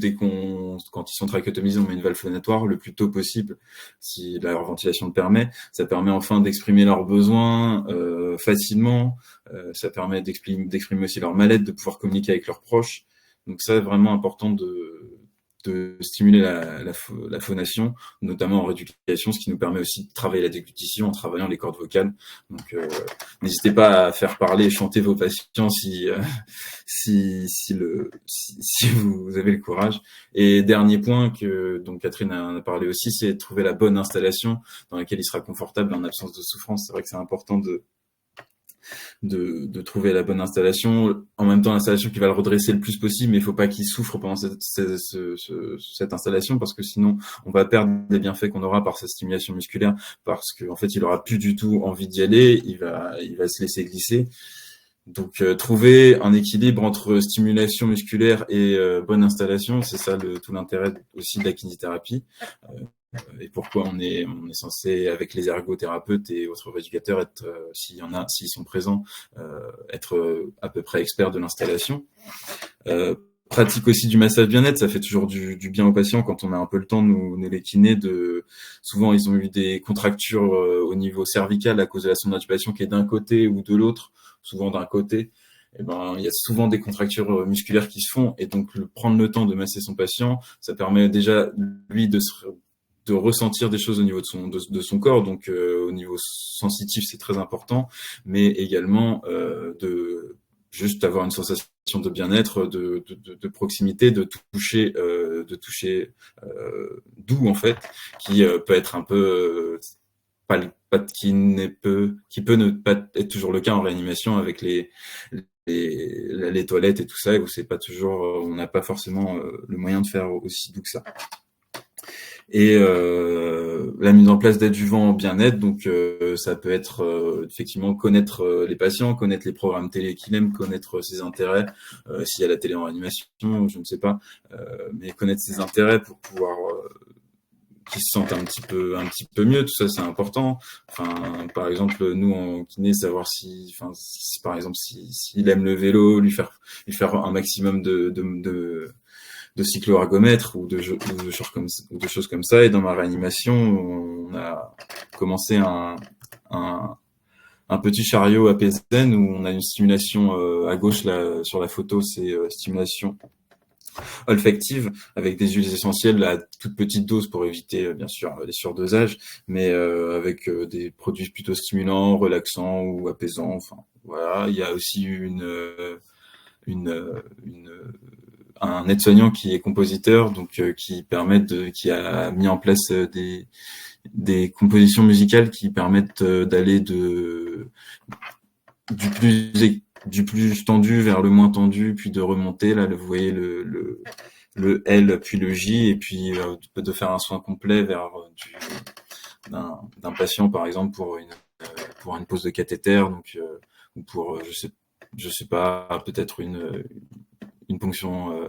quand ils sont trachéotomisés, on met une valve phonatoire le plus tôt possible, si la ventilation le permet. Ça permet enfin d'exprimer leurs besoins facilement. Ça permet d'exprimer aussi leur mal-être, de pouvoir communiquer avec leurs proches. Donc ça, c'est vraiment important de stimuler la phonation, notamment en rééducation, ce qui nous permet aussi de travailler la déglutition en travaillant les cordes vocales. Donc, n'hésitez pas à faire parler et chanter vos patients si vous avez le courage. Et dernier point dont Catherine a parlé aussi, c'est de trouver la bonne installation dans laquelle il sera confortable en absence de souffrance. C'est vrai que c'est important de trouver la bonne installation, en même temps l'installation qui va le redresser le plus possible, mais il faut pas qu'il souffre pendant cette installation, parce que sinon on va perdre les bienfaits qu'on aura par cette stimulation musculaire, parce qu'en fait il aura plus du tout envie d'y aller, il va se laisser glisser. Donc trouver un équilibre entre stimulation musculaire et bonne installation, c'est ça tout l'intérêt aussi de la kinésithérapie. Et pourquoi on est censé, avec les ergothérapeutes et autres rééducateurs, être, s'ils sont présents, être à peu près experts de l'installation. Pratique aussi du massage bien-être, ça fait toujours du bien aux patients quand on a un peu le temps, nous les kinés, souvent ils ont eu des contractures au niveau cervical à cause de la sonde d'intubation qui est d'un côté ou de l'autre, souvent d'un côté. Eh ben, il y a souvent des contractures musculaires qui se font, et donc prendre le temps de masser son patient, ça permet déjà lui de ressentir des choses au niveau de son corps, donc au niveau sensitif c'est très important, mais également de juste avoir une sensation de bien-être, de proximité, de toucher doux en fait, qui peut être un peu qui peut ne pas être toujours le cas en réanimation avec les toilettes et tout ça, où c'est pas toujours, on n'a pas forcément le moyen de faire aussi doux que ça. Et la mise en place d'adjuvants bien-être, donc ça peut être effectivement connaître les patients, connaître les programmes télé qu'il aime, connaître ses intérêts, s'il y a la télé en réanimation, je ne sais pas, mais connaître ses intérêts pour pouvoir qu'ils se sentent un petit peu mieux, tout ça c'est important. Enfin, par exemple, nous en kiné, savoir si par exemple s'il aime le vélo, lui faire un maximum de cyclo-ergomètre ou de choses comme ça. Et dans ma réanimation, on a commencé un petit chariot à PSN où on a une stimulation à gauche là, sur la photo, c'est stimulation olfactive avec des huiles essentielles à toute petite dose pour éviter bien sûr les surdosages, mais avec des produits plutôt stimulants, relaxants ou apaisants. Enfin voilà, il y a aussi une un aide-soignant qui est compositeur, donc qui a mis en place des compositions musicales qui permettent d'aller du plus tendu vers le moins tendu, puis de remonter. Là, vous voyez le L, puis le J, et puis de faire un soin complet vers d'un patient, par exemple, pour une pose de cathéter, donc ou pour je sais pas, peut-être une ponction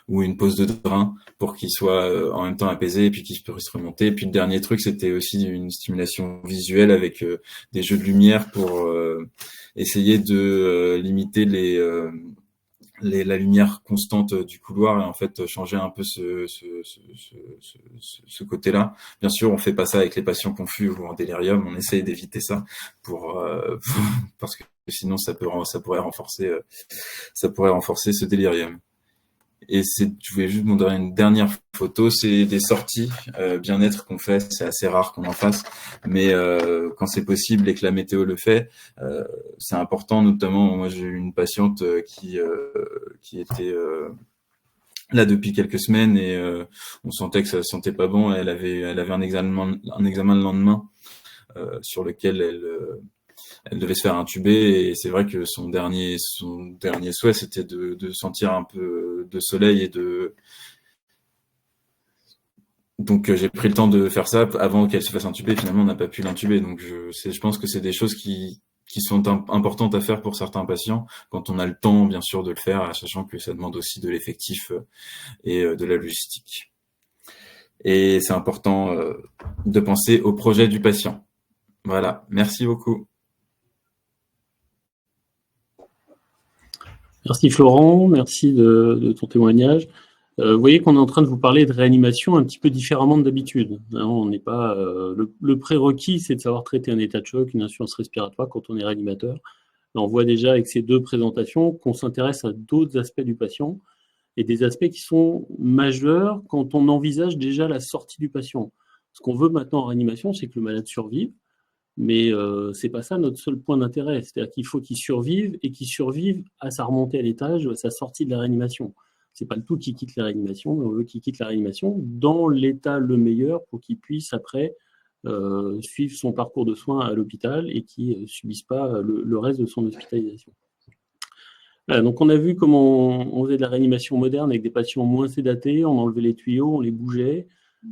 ou une pose de drain pour qu'il soit en même temps apaisé et puis qu'il puisse remonter. Et puis le dernier truc, c'était aussi une stimulation visuelle avec des jeux de lumière pour essayer de limiter la lumière constante du couloir et en fait changer un peu ce côté-là. Bien sûr, on fait pas ça avec les patients confus ou en délirium, on essaye d'éviter ça parce que sinon ça pourrait renforcer ce délirium. Et je voulais juste montrer une dernière photo, c'est des sorties bien-être qu'on fait, c'est assez rare qu'on en fasse, mais quand c'est possible et que la météo le fait, c'est important. Notamment, moi j'ai eu une patiente qui était là depuis quelques semaines et on sentait que ça se sentait pas bon. Elle avait un examen le lendemain sur lequel elle devait se faire intuber et c'est vrai que son dernier souhait c'était de sentir un peu de soleil donc j'ai pris le temps de faire ça avant qu'elle se fasse intuber. Finalement on n'a pas pu l'intuber, donc je pense que c'est des choses qui sont importantes à faire pour certains patients quand on a le temps bien sûr de le faire, sachant que ça demande aussi de l'effectif et de la logistique. Et c'est important de penser au projet du patient. Voilà, merci beaucoup. Merci Florent, merci de ton témoignage. Vous voyez qu'on est en train de vous parler de réanimation un petit peu différemment de d'habitude. On n'est pas le prérequis, c'est de savoir traiter un état de choc, une insuffisance respiratoire quand on est réanimateur. Là, on voit déjà avec ces deux présentations qu'on s'intéresse à d'autres aspects du patient et des aspects qui sont majeurs quand on envisage déjà la sortie du patient. Ce qu'on veut maintenant en réanimation, c'est que le malade survive. Mais c'est pas ça notre seul point d'intérêt. C'est-à-dire qu'il faut qu'il survive et qu'il survive à sa remontée à l'étage, à sa sortie de la réanimation. C'est pas le tout qui quitte la réanimation, mais on veut qu'il quitte la réanimation dans l'état le meilleur pour qu'il puisse après suivre son parcours de soins à l'hôpital et qu'il ne subisse pas le reste de son hospitalisation. Voilà, donc on a vu comment on faisait de la réanimation moderne avec des patients moins sédatés, on enlevait les tuyaux, on les bougeait,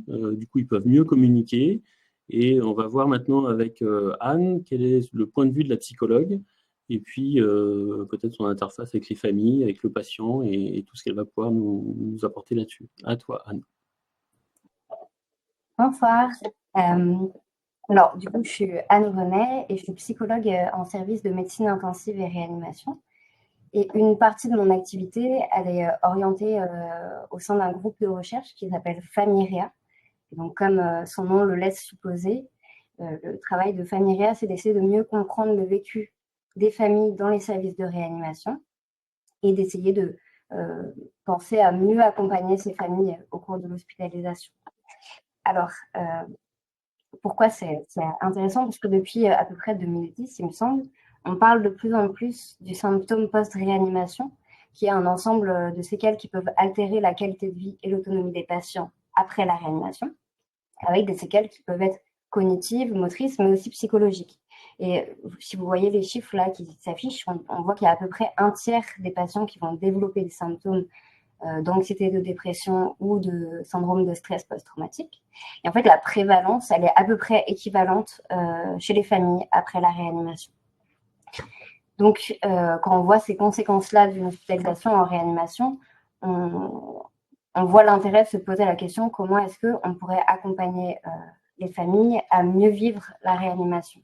du coup ils peuvent mieux communiquer. Et on va voir maintenant avec Anne quel est le point de vue de la psychologue et puis peut-être son interface avec les familles, avec le patient et tout ce qu'elle va pouvoir nous apporter là-dessus. À toi, Anne. Bonsoir. Alors, du coup, je suis Anne Renet et je suis psychologue en service de médecine intensive et réanimation. Et une partie de mon activité, elle est orientée au sein d'un groupe de recherche qui s'appelle Famiréa. Donc, comme son nom le laisse supposer, le travail de Famiréa, c'est d'essayer de mieux comprendre le vécu des familles dans les services de réanimation et d'essayer de penser à mieux accompagner ces familles au cours de l'hospitalisation. Alors, pourquoi c'est intéressant? Parce que depuis à peu près 2010, il me semble, on parle de plus en plus du symptôme post-réanimation, qui est un ensemble de séquelles qui peuvent altérer la qualité de vie et l'autonomie des patients après la réanimation, avec des séquelles qui peuvent être cognitives, motrices, mais aussi psychologiques. Et si vous voyez les chiffres là qui s'affichent, on voit qu'il y a à peu près un tiers des patients qui vont développer des symptômes d'anxiété, de dépression ou de syndrome de stress post-traumatique. Et en fait, la prévalence, elle est à peu près équivalente chez les familles après la réanimation. Donc, quand on voit ces conséquences-là d'une hospitalisation en réanimation, on voit l'intérêt de se poser la question comment est-ce qu'on pourrait accompagner les familles à mieux vivre la réanimation.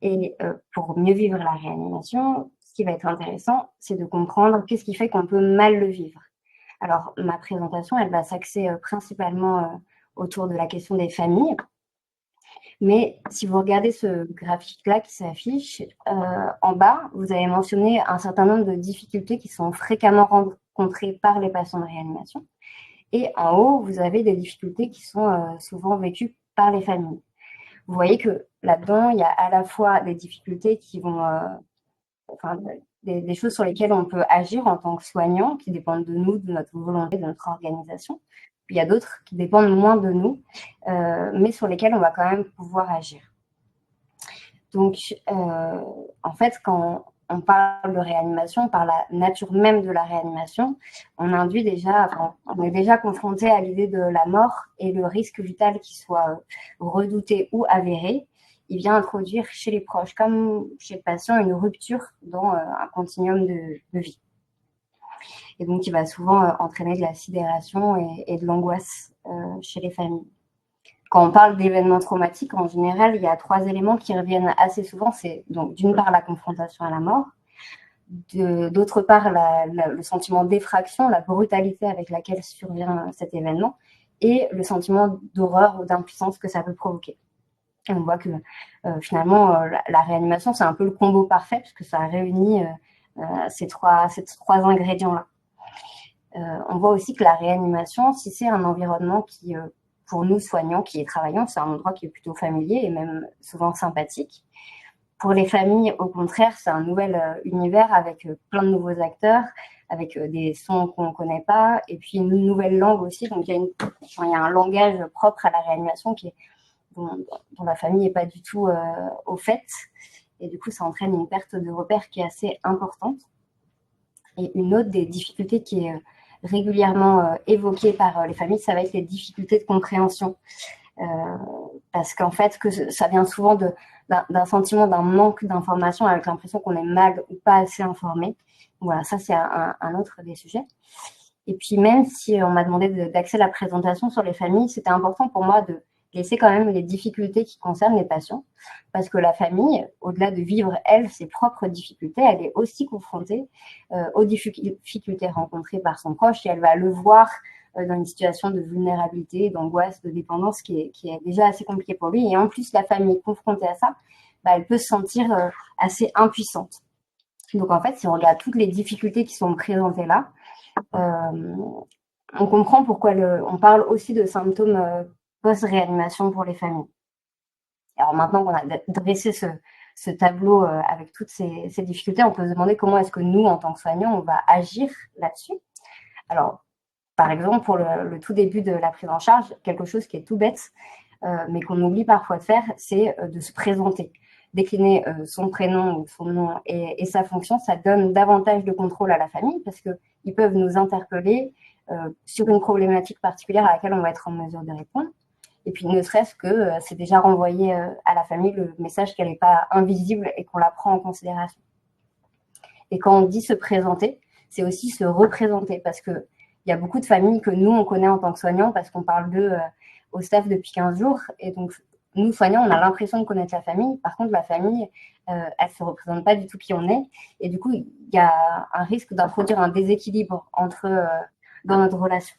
Et pour mieux vivre la réanimation, ce qui va être intéressant, c'est de comprendre qu'est-ce qui fait qu'on peut mal le vivre. Alors, ma présentation, elle va s'axer principalement autour de la question des familles. Mais si vous regardez ce graphique-là qui s'affiche, en bas, vous avez mentionné un certain nombre de difficultés qui sont fréquemment rencontrées par les patients de réanimation. Et en haut, vous avez des difficultés qui sont souvent vécues par les familles. Vous voyez que là-dedans, il y a à la fois des difficultés qui vont, des choses sur lesquelles on peut agir en tant que soignant, qui dépendent de nous, de notre volonté, de notre organisation. Puis il y a d'autres qui dépendent moins de nous, mais sur lesquelles on va quand même pouvoir agir. Donc, en fait, quand on parle de réanimation, par la nature même de la réanimation, on est déjà confronté à l'idée de la mort et le risque vital qui soit redouté ou avéré. Il vient introduire chez les proches, comme chez le patient, une rupture dans un continuum de vie. Et donc, il va souvent entraîner de la sidération et de l'angoisse chez les familles. Quand on parle d'événements traumatiques, en général, il y a 3 éléments qui reviennent assez souvent. C'est donc d'une part la confrontation à la mort, d'autre part le sentiment d'effraction, la brutalité avec laquelle survient cet événement, et le sentiment d'horreur ou d'impuissance que ça peut provoquer. Et on voit que finalement, la réanimation, c'est un peu le combo parfait, parce que ça réunit ces trois ingrédients-là. On voit aussi que la réanimation, si c'est un environnement qui, pour nous soignants qui y travaillons, c'est un endroit qui est plutôt familier et même souvent sympathique. Pour les familles, au contraire, c'est un nouvel univers avec plein de nouveaux acteurs, avec des sons qu'on ne connaît pas, et puis une nouvelle langue aussi. Donc, il y a un langage propre à la réanimation dont la famille n'est pas du tout au fait. Et du coup, ça entraîne une perte de repères qui est assez importante. Et une autre des difficultés qui est régulièrement évoquée par les familles, ça va être les difficultés de compréhension. Parce qu'en fait, ça vient souvent d'un sentiment d'un manque d'information, avec l'impression qu'on est mal ou pas assez informé. Voilà, ça c'est un autre des sujets. Et puis même si on m'a demandé d'axer la présentation sur les familles, c'était important pour moi de laisser quand même les difficultés qui concernent les patients, parce que la famille, au-delà de vivre, elle, ses propres difficultés, elle est aussi confrontée aux difficultés rencontrées par son proche, et elle va le voir dans une situation de vulnérabilité, d'angoisse, de dépendance qui est déjà assez compliquée pour lui. Et en plus, la famille confrontée à ça, elle peut se sentir assez impuissante. Donc en fait, si on regarde toutes les difficultés qui sont présentées là, on comprend pourquoi on parle aussi de symptômes post-réanimation pour les familles. Alors maintenant qu'on a dressé ce tableau avec toutes ces difficultés, on peut se demander comment est-ce que nous, en tant que soignants, on va agir là-dessus. Alors, par exemple, pour le tout début de la prise en charge, quelque chose qui est tout bête, mais qu'on oublie parfois de faire, c'est de se présenter. Décliner son prénom ou son nom et sa fonction, ça donne davantage de contrôle à la famille, parce qu'ils peuvent nous interpeller sur une problématique particulière à laquelle on va être en mesure de répondre. Et puis, ne serait-ce que c'est déjà renvoyé à la famille le message qu'elle n'est pas invisible et qu'on la prend en considération. Et quand on dit se présenter, c'est aussi se représenter, parce qu'il y a beaucoup de familles que nous, on connaît en tant que soignants, parce qu'on parle d'eux au staff depuis 15 jours. Et donc, nous, soignants, on a l'impression de connaître la famille. Par contre, la famille, elle ne se représente pas du tout qui on est. Et du coup, il y a un risque d'introduire un déséquilibre dans notre relation.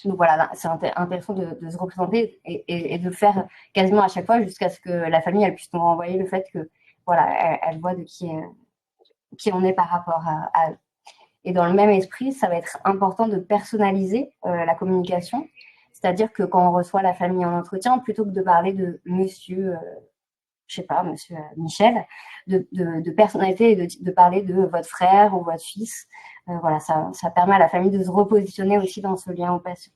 Donc voilà, c'est intéressant de se représenter et de le faire quasiment à chaque fois, jusqu'à ce que la famille elle puisse nous renvoyer le fait que voilà, elle voit de qui on est par rapport à eux. Et dans le même esprit, ça va être important de personnaliser la communication, c'est-à-dire que quand on reçoit la famille en entretien, plutôt que de parler de monsieur, je sais pas, monsieur Michel, de personnalité et de parler de votre frère ou votre fils. Voilà, ça permet à la famille de se repositionner aussi dans ce lien au patient.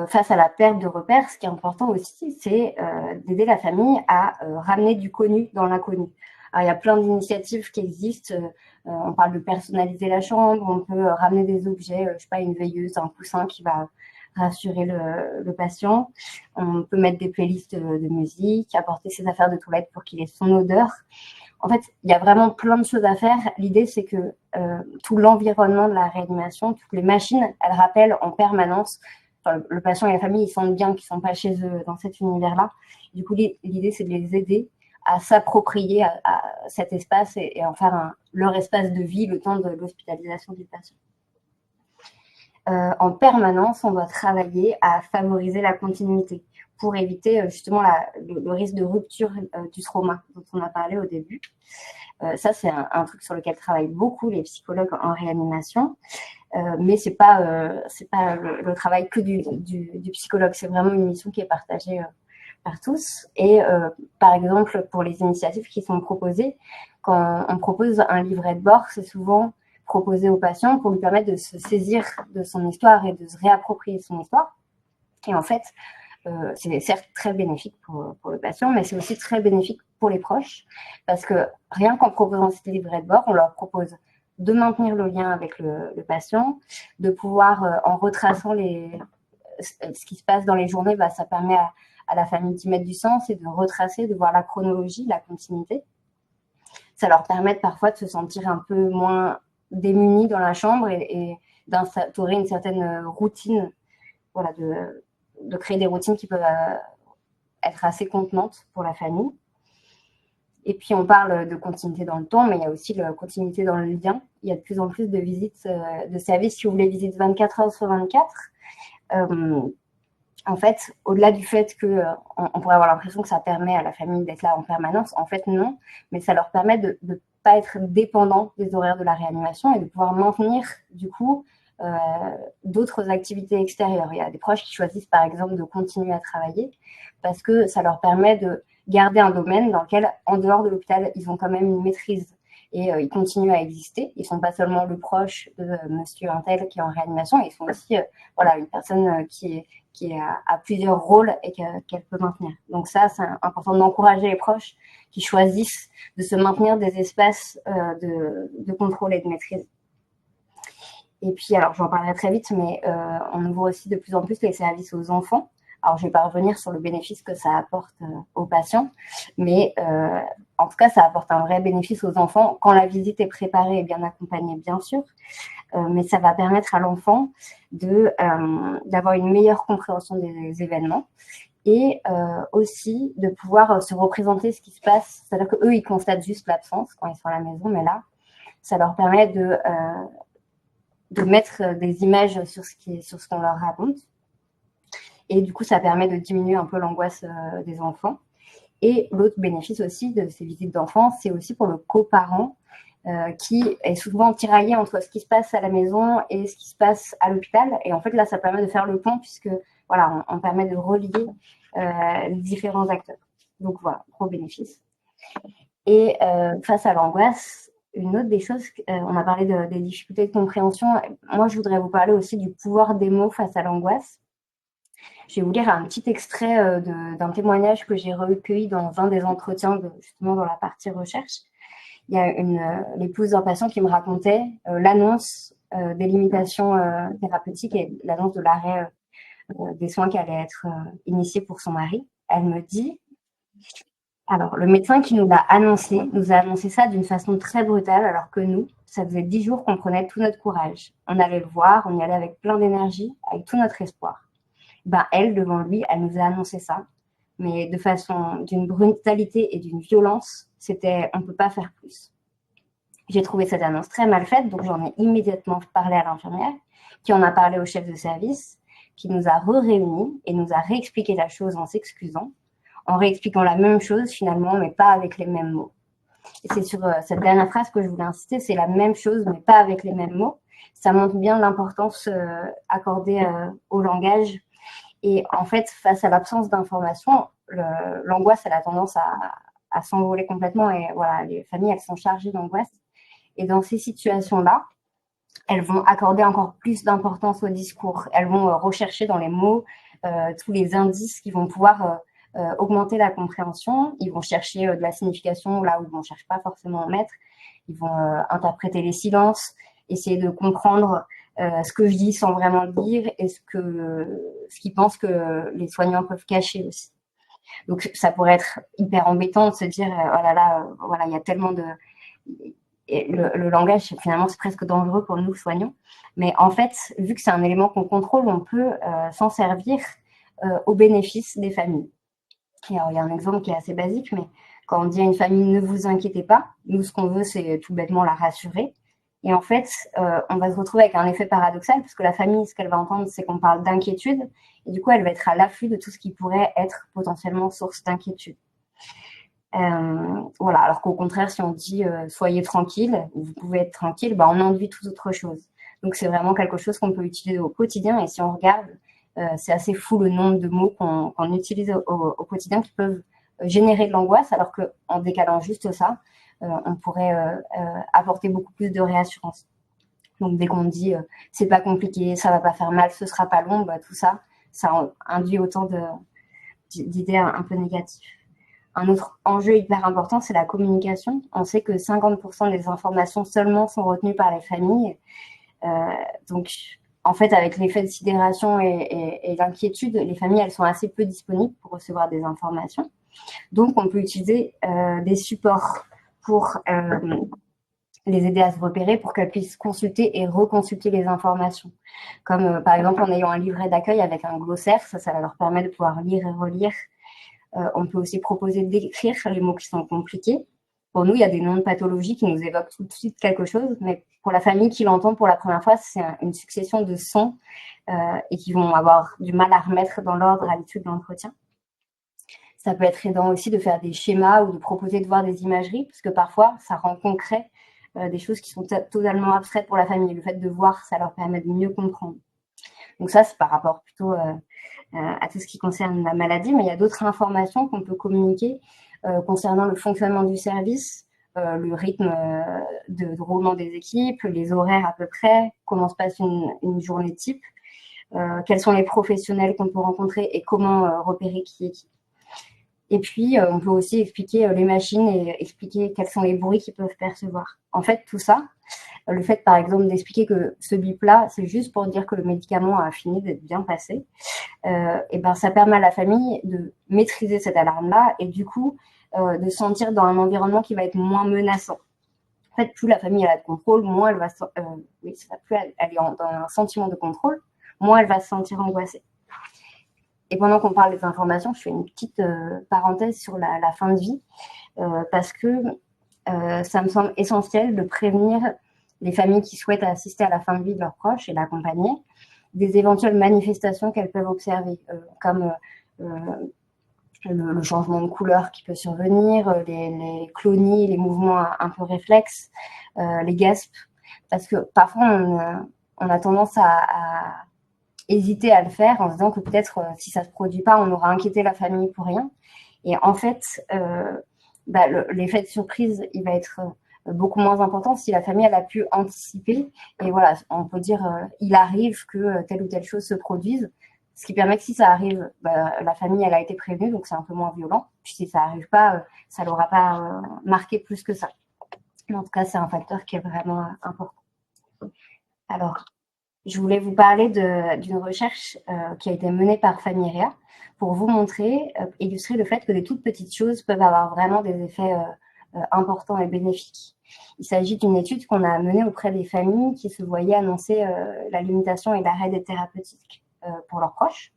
Face à la perte de repères, ce qui est important aussi, c'est d'aider la famille à ramener du connu dans l'inconnu. Alors, il y a plein d'initiatives qui existent. On parle de personnaliser la chambre, on peut ramener des objets, je sais pas, une veilleuse, un coussin qui va rassurer le patient. On peut mettre des playlists de musique, apporter ses affaires de toilette pour qu'il ait son odeur. En fait, il y a vraiment plein de choses à faire. L'idée, c'est que tout l'environnement de la réanimation, toutes les machines, elles rappellent en permanence, le patient et la famille, ils sentent bien qu'ils ne sont pas chez eux dans cet univers-là. Du coup, l'idée, c'est de les aider à s'approprier à cet espace et en faire leur espace de vie le temps de l'hospitalisation du patient. En permanence, on doit travailler à favoriser la continuité. pour éviter justement le risque de rupture du trauma dont on a parlé au début. Ça, c'est un truc sur lequel travaillent beaucoup les psychologues en réanimation, mais c'est pas le travail que du psychologue. C'est vraiment une mission qui est partagée par tous. Et par exemple, pour les initiatives qui sont proposées, quand on propose un livret de bord, c'est souvent proposé au patient pour lui permettre de se saisir de son histoire et de se réapproprier son histoire. Et en fait, c'est certes très bénéfique pour le patient, mais c'est aussi très bénéfique pour les proches, parce que rien qu'en proposant ce livret de bord, on leur propose de maintenir le lien avec le patient, de pouvoir, en retraçant ce qui se passe dans les journées, ça permet à la famille d'y mettre du sens et de retracer, de voir la chronologie, la continuité. Ça leur permet parfois de se sentir un peu moins démunis dans la chambre et d'instaurer une certaine routine, voilà, de créer des routines qui peuvent être assez contenantes pour la famille. Et puis, on parle de continuité dans le temps, mais il y a aussi la continuité dans le lien. Il y a de plus en plus de visites de services qui ouvrent les visites 24 heures sur 24. En fait, au-delà du fait qu'on pourrait avoir l'impression que ça permet à la famille d'être là en permanence, en fait, non. Mais ça leur permet de ne pas être dépendant des horaires de la réanimation et de pouvoir maintenir, du coup, d'autres activités extérieures. Il y a des proches qui choisissent, par exemple, de continuer à travailler parce que ça leur permet de garder un domaine dans lequel, en dehors de l'hôpital, ils ont quand même une maîtrise et ils continuent à exister. Ils ne sont pas seulement le proche de monsieur Untel qui est en réanimation, ils sont aussi une personne qui a plusieurs rôles et qu'elle peut maintenir. Donc ça, c'est important d'encourager les proches qui choisissent de se maintenir des espaces de contrôle et de maîtrise. Et puis, alors j'en parlerai très vite, mais on ouvre aussi de plus en plus les services aux enfants. Alors, je ne vais pas revenir sur le bénéfice que ça apporte aux patients, mais en tout cas, ça apporte un vrai bénéfice aux enfants quand la visite est préparée et bien accompagnée, bien sûr. Mais ça va permettre à l'enfant d'avoir une meilleure compréhension des événements et aussi de pouvoir se représenter ce qui se passe. C'est-à-dire qu'eux, ils constatent juste l'absence quand ils sont à la maison, mais là, ça leur permet de mettre des images sur ce qu'on leur raconte. Et du coup, ça permet de diminuer un peu l'angoisse des enfants. Et l'autre bénéfice aussi de ces visites d'enfants, c'est aussi pour le coparent qui est souvent tiraillé entre ce qui se passe à la maison et ce qui se passe à l'hôpital. Et en fait, là, ça permet de faire le pont puisque, voilà, on permet de relier les différents acteurs. Donc, voilà, gros bénéfice. Et face à l'angoisse, une autre des choses, on a parlé des difficultés de compréhension. Moi, je voudrais vous parler aussi du pouvoir des mots face à l'angoisse. Je vais vous lire un petit extrait d'un témoignage que j'ai recueilli dans un des entretiens, justement dans la partie recherche. Il y a l'épouse d'un patient qui me racontait l'annonce des limitations thérapeutiques et l'annonce de l'arrêt des soins qui allaient être initiés pour son mari. Elle me dit, alors le médecin qui nous a annoncé ça d'une façon très brutale, alors que nous, ça faisait 10 jours qu'on prenait tout notre courage. On allait le voir, on y allait avec plein d'énergie, avec tout notre espoir. Elle, devant lui, elle nous a annoncé ça, mais d'une brutalité et d'une violence, on ne peut pas faire plus. J'ai trouvé cette annonce très mal faite, donc j'en ai immédiatement parlé à l'infirmière, qui en a parlé au chef de service, qui nous a réunis et nous a réexpliqué la chose en s'excusant, en réexpliquant la même chose finalement, mais pas avec les mêmes mots. Et c'est sur cette dernière phrase que je voulais insister, c'est la même chose, mais pas avec les mêmes mots. Ça montre bien l'importance accordée au langage. Et en fait, face à l'absence d'information, l'angoisse, elle a tendance à s'envoler complètement. Et voilà, les familles, elles sont chargées d'angoisse. Et dans ces situations-là, elles vont accorder encore plus d'importance au discours. Elles vont rechercher dans les mots tous les indices qui vont pouvoir augmenter la compréhension. Ils vont chercher de la signification là où on ne cherche pas forcément à en mettre. Ils vont interpréter les silences, essayer de comprendre ce que je dis sans vraiment le dire et ce qu'ils pensent que les soignants peuvent cacher aussi. Donc, ça pourrait être hyper embêtant de se dire, oh là là, voilà, il y a tellement de... Et le langage, finalement, c'est presque dangereux pour nous, soignants. Mais en fait, vu que c'est un élément qu'on contrôle, on peut s'en servir au bénéfice des familles. Et alors, il y a un exemple qui est assez basique, mais quand on dit à une famille « ne vous inquiétez pas », nous, ce qu'on veut, c'est tout bêtement la rassurer. Et en fait, on va se retrouver avec un effet paradoxal, parce que la famille, ce qu'elle va entendre, c'est qu'on parle d'inquiétude, et du coup, elle va être à l'affût de tout ce qui pourrait être potentiellement source d'inquiétude. Voilà, alors qu'au contraire, si on dit soyez tranquille, vous pouvez être tranquille, on induit toute autre chose. Donc c'est vraiment quelque chose qu'on peut utiliser au quotidien, et si on regarde, c'est assez fou le nombre de mots qu'on utilise au quotidien qui peuvent générer de l'angoisse, alors qu'en décalant juste ça, on pourrait apporter beaucoup plus de réassurance. Donc dès qu'on dit c'est pas compliqué, ça va pas faire mal, ce sera pas long, tout ça, ça induit autant d'idées un peu négatives. Un autre enjeu hyper important, c'est la communication. On sait que 50% des informations seulement sont retenues par les familles. Donc, en fait, avec l'effet de sidération et d'inquiétude, les familles, elles sont assez peu disponibles pour recevoir des informations. Donc, on peut utiliser des supports pour les aider à se repérer, pour qu'elles puissent consulter et reconsulter les informations. Comme par exemple en ayant un livret d'accueil avec un glossaire, ça leur permet de pouvoir lire et relire. On peut aussi proposer d'écrire les mots qui sont compliqués. Pour nous, il y a des noms de pathologies qui nous évoquent tout de suite quelque chose, mais pour la famille qui l'entend pour la première fois, c'est une succession de sons et qui vont avoir du mal à remettre dans l'ordre à l'issue de l'entretien. Ça peut être aidant aussi de faire des schémas ou de proposer de voir des imageries, parce que parfois, ça rend concret des choses qui sont totalement abstraites pour la famille. Le fait de voir, ça leur permet de mieux comprendre. Donc ça, c'est par rapport plutôt à tout ce qui concerne la maladie, mais il y a d'autres informations qu'on peut communiquer concernant le fonctionnement du service, le rythme de roulement des équipes, les horaires à peu près, comment se passe une journée type, quels sont les professionnels qu'on peut rencontrer et comment repérer qui est qui. Et puis, on peut aussi expliquer les machines et expliquer quels sont les bruits qu'ils peuvent percevoir. En fait, tout ça, le fait, par exemple, d'expliquer que ce bip-là, c'est juste pour dire que le médicament a fini d'être bien passé, et ça permet à la famille de maîtriser cette alarme-là et du coup, de se sentir dans un environnement qui va être moins menaçant. En fait, plus la famille a de contrôle, moins elle va plus elle est dans un sentiment de contrôle, moins elle va se sentir angoissée. Et pendant qu'on parle des informations, je fais une petite parenthèse sur la fin de vie, parce que ça me semble essentiel de prévenir les familles qui souhaitent assister à la fin de vie de leurs proches et l'accompagner des éventuelles manifestations qu'elles peuvent observer, comme le changement de couleur qui peut survenir, les clonies, les mouvements un peu réflexes, les gaspes, parce que parfois on a tendance à hésiter à le faire en se disant que peut-être si ça se produit pas, on aura inquiété la famille pour rien. Et en fait, l'effet de surprise, il va être beaucoup moins important si la famille elle a pu anticiper. Et voilà, on peut dire il arrive que telle ou telle chose se produise, ce qui permet que si ça arrive, la famille elle a été prévenue, donc c'est un peu moins violent. Puis si ça arrive pas, ça l'aura pas marqué plus que ça. Mais en tout cas, c'est un facteur qui est vraiment important. Alors, je voulais vous parler d'une recherche qui a été menée par Famiria pour vous montrer, illustrer le fait que des toutes petites choses peuvent avoir vraiment des effets importants et bénéfiques. Il s'agit d'une étude qu'on a menée auprès des familles qui se voyaient annoncer la limitation et l'arrêt des thérapeutiques pour leurs proches.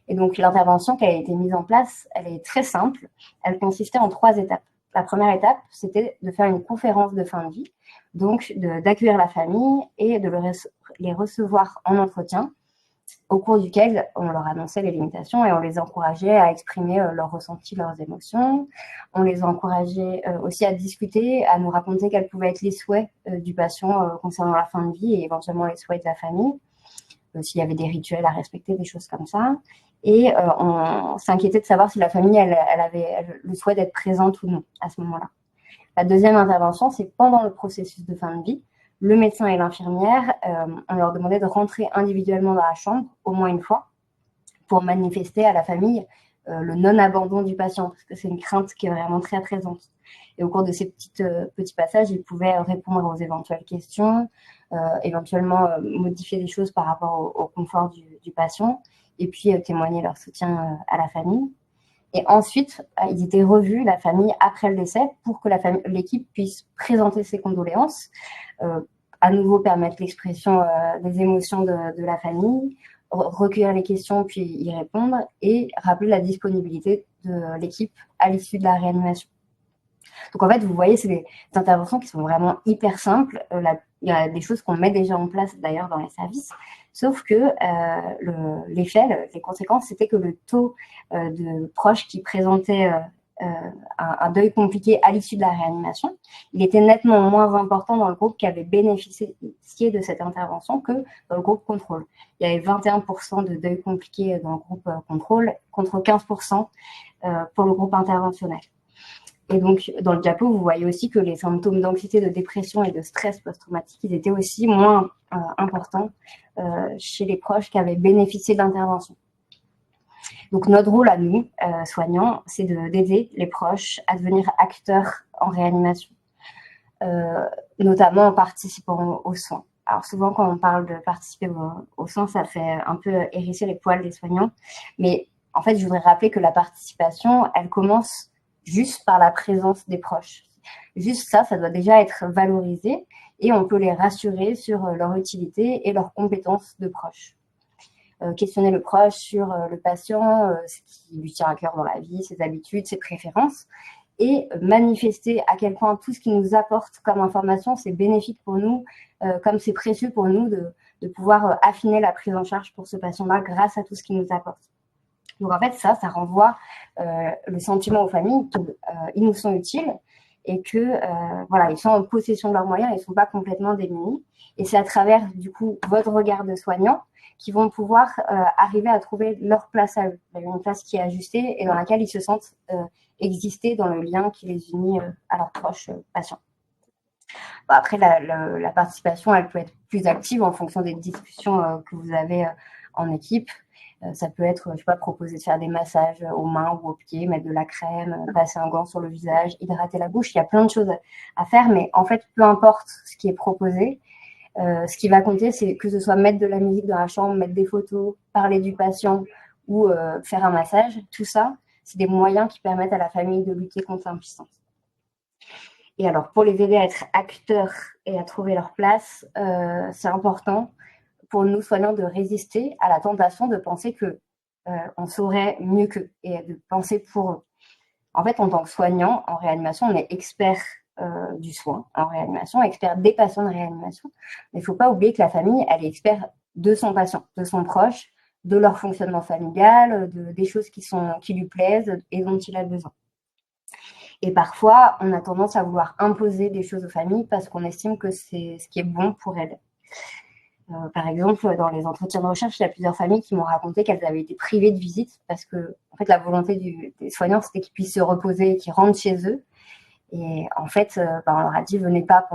Et donc, l'intervention qui a été mise en place, elle est très simple. Elle consistait en 3 étapes. La première étape, c'était de faire une conférence de fin de vie, donc d'accueillir la famille et de les recevoir en entretien, au cours duquel on leur annonçait les limitations et on les encourageait à exprimer leurs ressentis, leurs émotions. On les encourageait aussi à discuter, à nous raconter quels pouvaient être les souhaits du patient concernant la fin de vie et éventuellement les souhaits de la famille, s'il y avait des rituels à respecter, des choses comme ça. Et on s'inquiétait de savoir si la famille elle avait le souhait d'être présente ou non à ce moment-là. La deuxième intervention, c'est pendant le processus de fin de vie. Le médecin et l'infirmière, on leur demandait de rentrer individuellement dans la chambre au moins une fois pour manifester à la famille le non-abandon du patient, parce que c'est une crainte qui est vraiment très présente. Et au cours de ces petits passages, ils pouvaient répondre aux éventuelles questions, éventuellement modifier des choses par rapport au confort du patient, et puis témoigner leur soutien à la famille. Et ensuite, ils étaient revus, la famille, après le décès, pour que l'équipe puisse présenter ses condoléances, à nouveau permettre l'expression des émotions de la famille, recueillir les questions puis y répondre, et rappeler la disponibilité de l'équipe à l'issue de la réanimation. Donc en fait, vous voyez, c'est des interventions qui sont vraiment hyper simples. Il y a des choses qu'on met déjà en place d'ailleurs dans les services, sauf que l'effet, les conséquences, c'était que le taux de proches qui présentaient un deuil compliqué à l'issue de la réanimation, il était nettement moins important dans le groupe qui avait bénéficié de cette intervention que dans le groupe contrôle. Il y avait 21% de deuil compliqué dans le groupe contrôle contre 15% pour le groupe interventionnel. Et donc, dans le diapo, vous voyez aussi que les symptômes d'anxiété, de dépression et de stress post-traumatique, ils étaient aussi moins importants chez les proches qui avaient bénéficié de l'intervention. Donc, notre rôle à nous, soignants, c'est d'aider les proches à devenir acteurs en réanimation, notamment en participant aux soins. Alors, souvent, quand on parle de participer aux soins, ça fait un peu hérisser les poils des soignants. Mais en fait, je voudrais rappeler que la participation, elle commence juste par la présence des proches. Juste ça, ça doit déjà être valorisé et on peut les rassurer sur leur utilité et leurs compétences de proches. Questionner le proche sur le patient, ce qui lui tient à cœur dans la vie, ses habitudes, ses préférences, et manifester à quel point tout ce qu'il nous apporte comme information, c'est bénéfique pour nous, comme c'est précieux pour nous de pouvoir affiner la prise en charge pour ce patient-là grâce à tout ce qu'il nous apporte. Donc en fait, ça renvoie le sentiment aux familles qu'ils nous sont utiles et que voilà, ils sont en possession de leurs moyens, ils ne sont pas complètement démunis. Et c'est à travers du coup votre regard de soignant qui vont pouvoir arriver à trouver leur place à eux, une place qui est ajustée et dans laquelle ils se sentent exister dans le lien qui les unit à leurs proches patients. Bon, après, la participation, elle peut être plus active en fonction des discussions que vous avez en équipe. Ça peut être, je sais pas, proposer de faire des massages aux mains ou aux pieds, mettre de la crème, passer un gant sur le visage, hydrater la bouche. Il y a plein de choses à faire, mais en fait, peu importe ce qui est proposé, ce qui va compter, c'est que ce soit mettre de la musique dans la chambre, mettre des photos, parler du patient ou faire un massage. Tout ça, c'est des moyens qui permettent à la famille de lutter contre l'impuissance. Et alors, pour les aider à être acteurs et à trouver leur place, c'est important pour nous soignants de résister à la tentation de penser que on saurait mieux qu'eux et de penser pour eux. En fait, en tant que soignant en réanimation, on est expert du soin en réanimation, expert des patients de réanimation. Mais il ne faut pas oublier que la famille, elle est expert de son patient, de son proche, de leur fonctionnement familial, des choses qui lui plaisent et dont il a besoin. Et parfois, on a tendance à vouloir imposer des choses aux familles parce qu'on estime que c'est ce qui est bon pour elles. Par exemple, dans les entretiens de recherche, il y a plusieurs familles qui m'ont raconté qu'elles avaient été privées de visite parce que, en fait, la volonté des soignants, c'était qu'ils puissent se reposer, qu'ils rentrent chez eux. Et en fait, on leur a dit, venez pas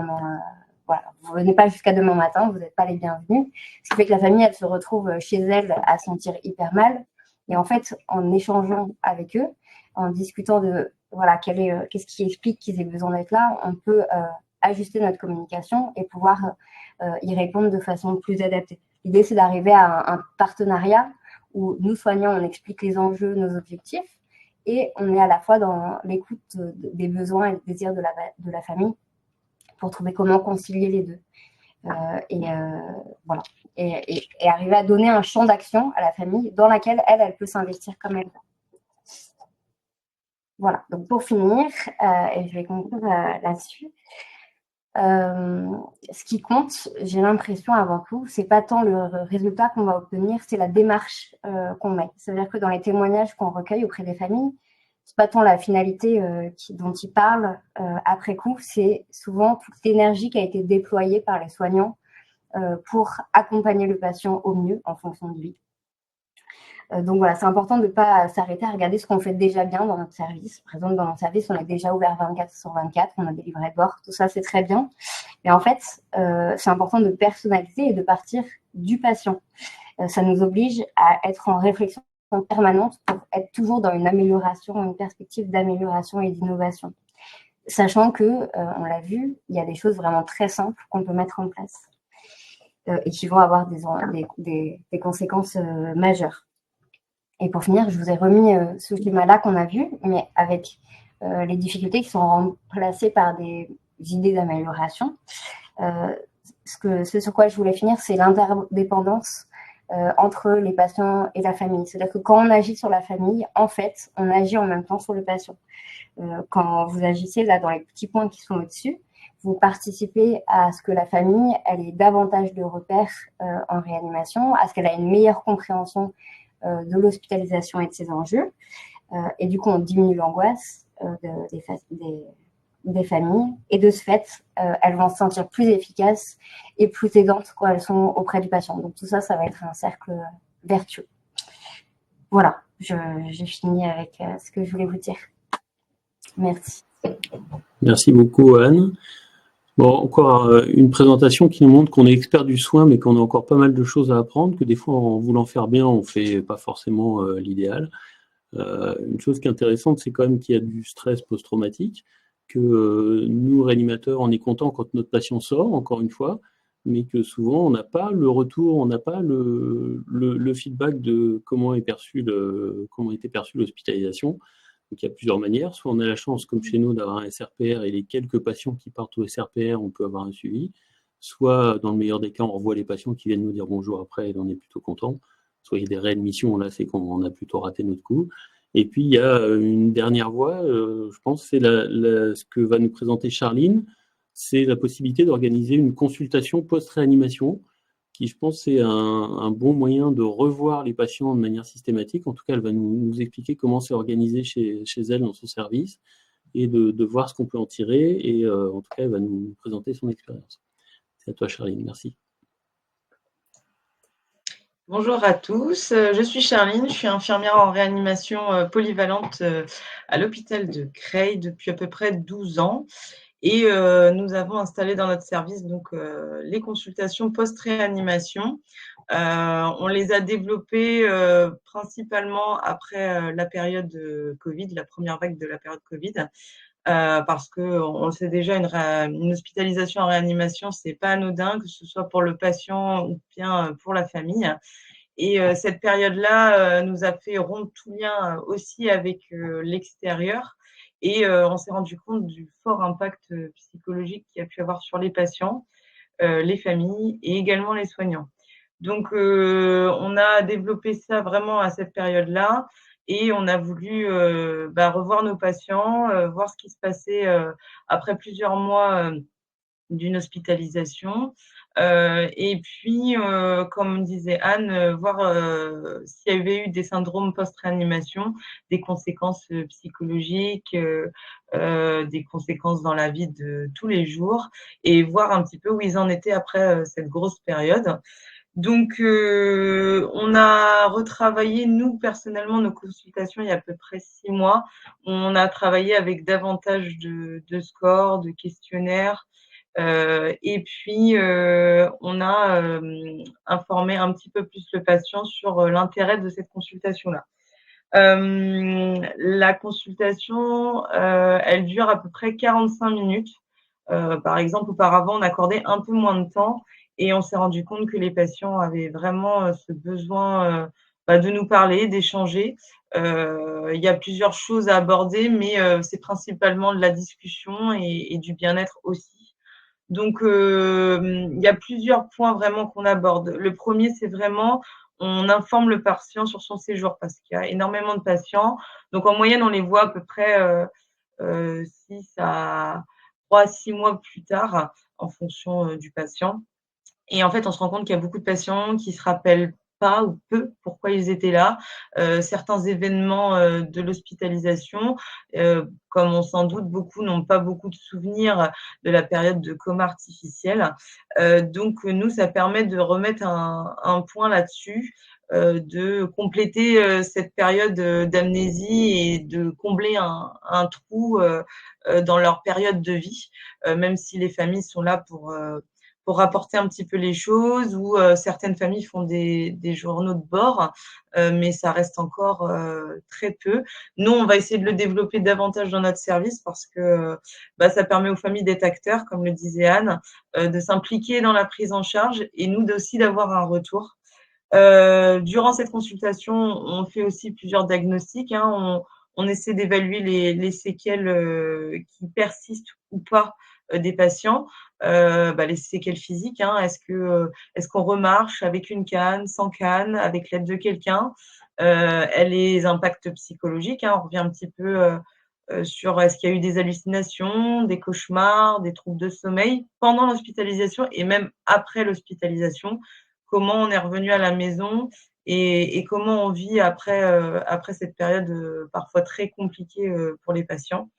vous venez pas jusqu'à demain matin, vous n'êtes pas les bienvenus. Ce qui fait que la famille, elle se retrouve chez elle à se sentir hyper mal. Et en fait, en échangeant avec eux, en discutant de voilà, qu'est-ce qui explique qu'ils aient besoin d'être là, on peut ajuster notre communication et pouvoir y répondre de façon plus adaptée. L'idée, c'est d'arriver à un partenariat où nous, soignants, on explique les enjeux, nos objectifs, et on est à la fois dans l'écoute des besoins et des désirs de la famille pour trouver comment concilier les deux. Voilà. Et arriver à donner un champ d'action à la famille dans laquelle elle peut s'investir comme elle veut. Voilà, donc pour finir, et je vais conclure là-dessus, ce qui compte, j'ai l'impression avant tout, c'est pas tant le résultat qu'on va obtenir, c'est la démarche qu'on met. C'est-à-dire que dans les témoignages qu'on recueille auprès des familles, c'est pas tant la finalité dont ils parlent après coup, c'est souvent toute l'énergie qui a été déployée par les soignants pour accompagner le patient au mieux en fonction de lui. Donc voilà, c'est important de ne pas s'arrêter à regarder ce qu'on fait déjà bien dans notre service. Par exemple, dans notre service, on est déjà ouvert 24/24, on a des livrets de bord, tout ça c'est très bien. Mais en fait, c'est important de personnaliser et de partir du patient. Ça nous oblige à être en réflexion permanente pour être toujours dans une amélioration, une perspective d'amélioration et d'innovation. Sachant que, on l'a vu, il y a des choses vraiment très simples qu'on peut mettre en place et qui vont avoir des conséquences majeures. Et pour finir, je vous ai remis ce schéma-là qu'on a vu, mais avec les difficultés qui sont remplacées par des idées d'amélioration. Ce sur quoi je voulais finir, c'est l'interdépendance entre les patients et la famille. C'est-à-dire que quand on agit sur la famille, en fait, on agit en même temps sur le patient. Quand vous agissez là dans les petits points qui sont au-dessus, vont participer à ce que la famille elle ait davantage de repères en réanimation, à ce qu'elle ait une meilleure compréhension de l'hospitalisation et de ses enjeux. Et du coup, on diminue l'angoisse des familles. Et de ce fait, elles vont se sentir plus efficaces et plus aidantes quand elles sont auprès du patient. Donc tout ça, ça va être un cercle vertueux. Voilà, j'ai fini avec ce que je voulais vous dire. Merci. Merci beaucoup, Anne. Bon, encore une présentation qui nous montre qu'on est expert du soin, mais qu'on a encore pas mal de choses à apprendre, que des fois, en voulant faire bien, on fait pas forcément l'idéal. Une chose qui est intéressante, c'est quand même qu'il y a du stress post-traumatique, que nous, réanimateurs, on est content quand notre patient sort, encore une fois, mais que souvent, on n'a pas le retour, on n'a pas le feedback de comment était perçue l'hospitalisation. Donc, il y a plusieurs manières. Soit on a la chance, comme chez nous, d'avoir un SRPR et les quelques patients qui partent au SRPR, on peut avoir un suivi. Soit, dans le meilleur des cas, on revoit les patients qui viennent nous dire bonjour après et on est plutôt content. Soit il y a des réadmissions, là, c'est qu'on a plutôt raté notre coup. Et puis, il y a une dernière voie, je pense, c'est ce que va nous présenter Charline, c'est la possibilité d'organiser une consultation post-réanimation, qui, je pense, c'est un bon moyen de revoir les patients de manière systématique. En tout cas, elle va nous expliquer comment c'est organisé chez elle dans son service et de voir ce qu'on peut en tirer. Et en tout cas, elle va nous présenter son expérience. C'est à toi, Charline. Merci. Bonjour à tous, je suis Charline, je suis infirmière en réanimation polyvalente à l'hôpital de Creil depuis à peu près 12 ans. Et nous avons installé dans notre service donc les consultations post-réanimation. On les a développées principalement après la période Covid, la première vague de la période Covid, parce qu'on le sait déjà, une hospitalisation en réanimation, c'est pas anodin, que ce soit pour le patient ou bien pour la famille. Et cette période-là nous a fait rompre tout lien aussi avec l'extérieur. Et on s'est rendu compte du fort impact psychologique qu'il y a pu avoir sur les patients, les familles et également les soignants. Donc, on a développé ça vraiment à cette période-là et on a voulu revoir nos patients, voir ce qui se passait après plusieurs mois d'une hospitalisation. Et puis, comme disait Anne, voir s'il y avait eu des syndromes post-réanimation, des conséquences psychologiques, des conséquences dans la vie de tous les jours, et voir un petit peu où ils en étaient après cette grosse période. Donc, on a retravaillé, nous, personnellement, nos consultations il y a à peu près 6 mois. On a travaillé avec davantage de scores, de questionnaires. Et puis, on a informé un petit peu plus le patient sur l'intérêt de cette consultation-là. La consultation, elle dure à peu près 45 minutes. Par exemple, auparavant, on accordait un peu moins de temps et on s'est rendu compte que les patients avaient vraiment ce besoin de nous parler, d'échanger. Il y a plusieurs choses à aborder, mais c'est principalement de la discussion et du bien-être aussi. Donc, il y a plusieurs points vraiment qu'on aborde. Le premier, c'est vraiment, on informe le patient sur son séjour parce qu'il y a énormément de patients. Donc, en moyenne, on les voit à peu près 3 à 6 mois plus tard en fonction du patient. Et en fait, on se rend compte qu'il y a beaucoup de patients qui se rappellent pas ou peu pourquoi ils étaient là. Certains événements de l'hospitalisation, comme on s'en doute, beaucoup n'ont pas beaucoup de souvenirs de la période de coma artificiel. Donc nous, ça permet de remettre un point là-dessus, de compléter cette période d'amnésie et de combler un trou dans leur période de vie, même si les familles sont là pour rapporter un petit peu les choses, ou certaines familles font des journaux de bord, mais ça reste encore très peu. Nous, on va essayer de le développer davantage dans notre service parce que ça permet aux familles d'être acteurs, comme le disait Anne, de s'impliquer dans la prise en charge et nous aussi d'avoir un retour. Durant cette consultation, on fait aussi plusieurs diagnostics. On essaie d'évaluer les séquelles qui persistent ou pas des patients. Les séquelles physiques, est-ce qu'on remarche avec une canne, sans canne, avec l'aide de quelqu'un, les impacts psychologiques, on revient un petit peu sur est-ce qu'il y a eu des hallucinations, des cauchemars, des troubles de sommeil pendant l'hospitalisation et même après l'hospitalisation. Comment on est revenu à la maison et comment on vit après cette période, parfois très compliquée, pour les patients.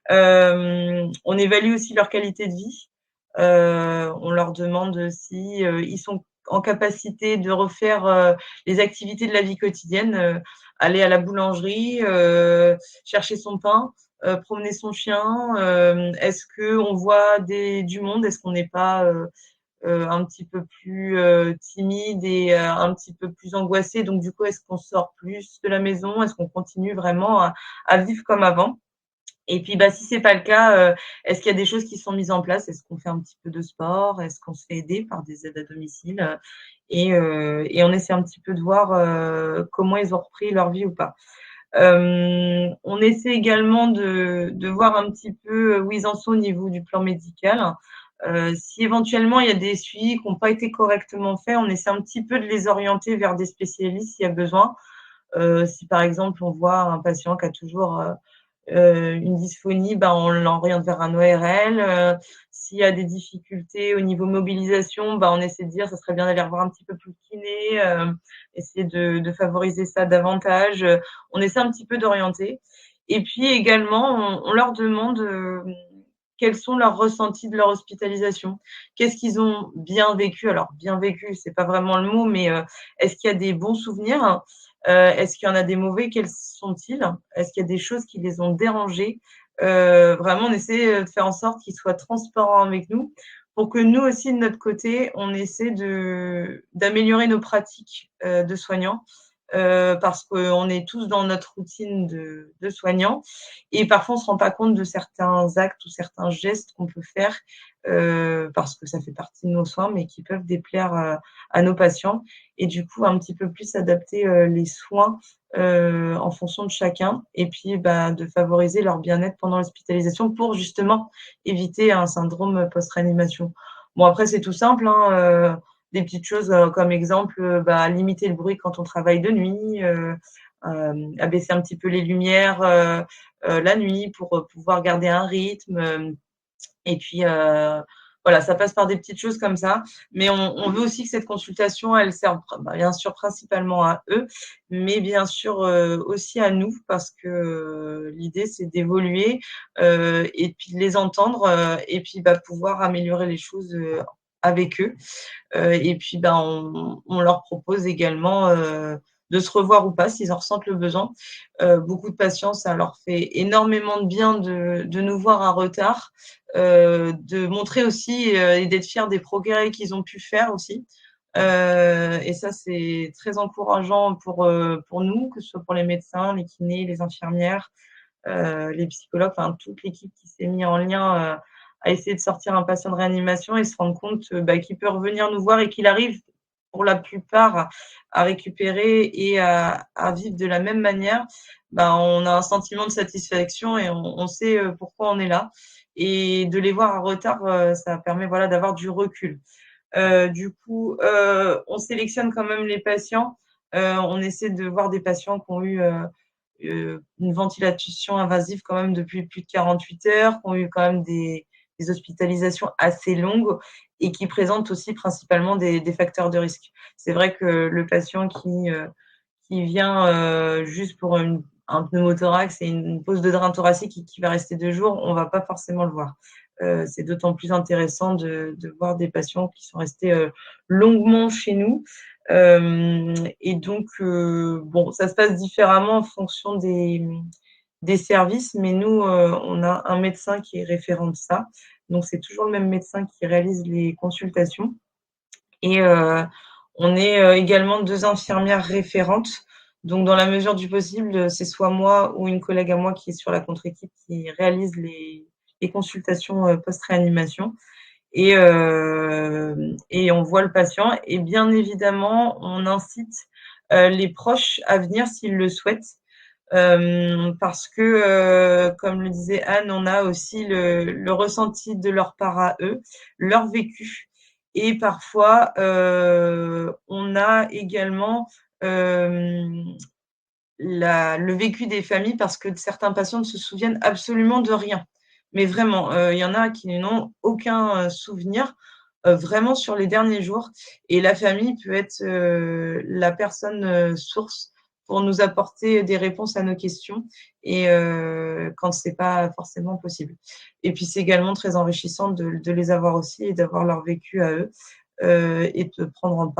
On évalue aussi leur qualité de vie. On leur demande si, ils sont en capacité de refaire, les activités de la vie quotidienne, aller à la boulangerie, chercher son pain, promener son chien. Est-ce qu'on voit du monde? Est-ce qu'on n'est pas, un petit peu plus, timide et un petit peu plus angoissé? Donc du coup, est-ce qu'on sort plus de la maison? Est-ce qu'on continue vraiment à vivre comme avant? Et puis, si c'est pas le cas, est-ce qu'il y a des choses qui sont mises en place? Est-ce qu'on fait un petit peu de sport? Est-ce qu'on se fait aider par des aides à domicile? Et on essaie un petit peu de voir, comment ils ont repris leur vie ou pas. On essaie également de voir un petit peu où ils en sont au niveau du plan médical. Si éventuellement il y a des suivis qui n'ont pas été correctement faits, on essaie un petit peu de les orienter vers des spécialistes s'il y a besoin. Si par exemple on voit un patient qui a toujours, une dysphonie, on l'oriente vers un ORL. S'il y a des difficultés au niveau mobilisation, on essaie de dire ça serait bien d'aller revoir un petit peu plus le kiné, essayer de favoriser ça davantage. On essaie un petit peu d'orienter. Et puis également, on leur demande quels sont leurs ressentis de leur hospitalisation. Qu'est-ce qu'ils ont bien vécu? Alors bien vécu, c'est pas vraiment le mot, mais est-ce qu'il y a des bons souvenirs? Est-ce qu'il y en a des mauvais? Quels sont-ils? Est-ce qu'il y a des choses qui les ont dérangés? Vraiment, on essaie de faire en sorte qu'ils soient transparents avec nous pour que nous aussi, de notre côté, on essaie d'améliorer nos pratiques de soignants. Parce qu'on est tous dans notre routine de soignants et parfois on ne se rend pas compte de certains actes ou certains gestes qu'on peut faire parce que ça fait partie de nos soins, mais qui peuvent déplaire à nos patients et du coup un petit peu plus adapter les soins en fonction de chacun et puis de favoriser leur bien-être pendant l'hospitalisation pour justement éviter un syndrome post-réanimation. Bon après c'est tout simple, hein, des petites choses comme exemple, limiter le bruit quand on travaille de nuit, abaisser un petit peu les lumières la nuit pour pouvoir garder un rythme. Et puis voilà, ça passe par des petites choses comme ça. Mais on veut aussi que cette consultation, elle serve bien sûr principalement à eux, mais bien sûr aussi à nous, parce que l'idée c'est d'évoluer et puis de les entendre et puis pouvoir améliorer les choses avec eux. Et puis, on leur propose également de se revoir ou pas s'ils en ressentent le besoin. Beaucoup de patients, ça leur fait énormément de bien de nous voir en retard, de montrer aussi et d'être fiers des progrès qu'ils ont pu faire aussi. Et ça, c'est très encourageant pour nous, que ce soit pour les médecins, les kinés, les infirmières, les psychologues, enfin toute l'équipe qui s'est mise en lien à essayer de sortir un patient de réanimation et se rendre compte qu'il peut revenir nous voir et qu'il arrive pour la plupart à récupérer et à vivre de la même manière. On a un sentiment de satisfaction et on sait pourquoi on est là. Et de les voir en retard, ça permet d'avoir du recul. Du coup, on sélectionne quand même les patients. On essaie de voir des patients qui ont eu une ventilation invasive quand même depuis plus de 48 heures, qui ont eu quand même des hospitalisations assez longues et qui présentent aussi principalement des facteurs de risque. C'est vrai que le patient qui vient juste pour un pneumothorax et une pose de drain thoracique et qui va rester 2 jours, on ne va pas forcément le voir. C'est d'autant plus intéressant de voir des patients qui sont restés longuement chez nous. Et donc, ça se passe différemment en fonction des services, mais nous, on a un médecin qui est référent de ça. Donc, c'est toujours le même médecin qui réalise les consultations. Et on est également 2 infirmières référentes. Donc, dans la mesure du possible, c'est soit moi ou une collègue à moi qui est sur la contre-équipe qui réalise les consultations post-réanimation. Et on voit le patient. Et bien évidemment, on incite les proches à venir s'ils le souhaitent. Parce que, comme le disait Anne, on a aussi le ressenti de leur part à eux, leur vécu. Et parfois, on a également le vécu des familles parce que certains patients ne se souviennent absolument de rien. Mais vraiment, il y en a qui n'ont aucun souvenir vraiment sur les derniers jours. Et la famille peut être la personne source pour nous apporter des réponses à nos questions et quand c'est pas forcément possible. Et puis c'est également très enrichissant de les avoir aussi et d'avoir leur vécu à eux et de prendre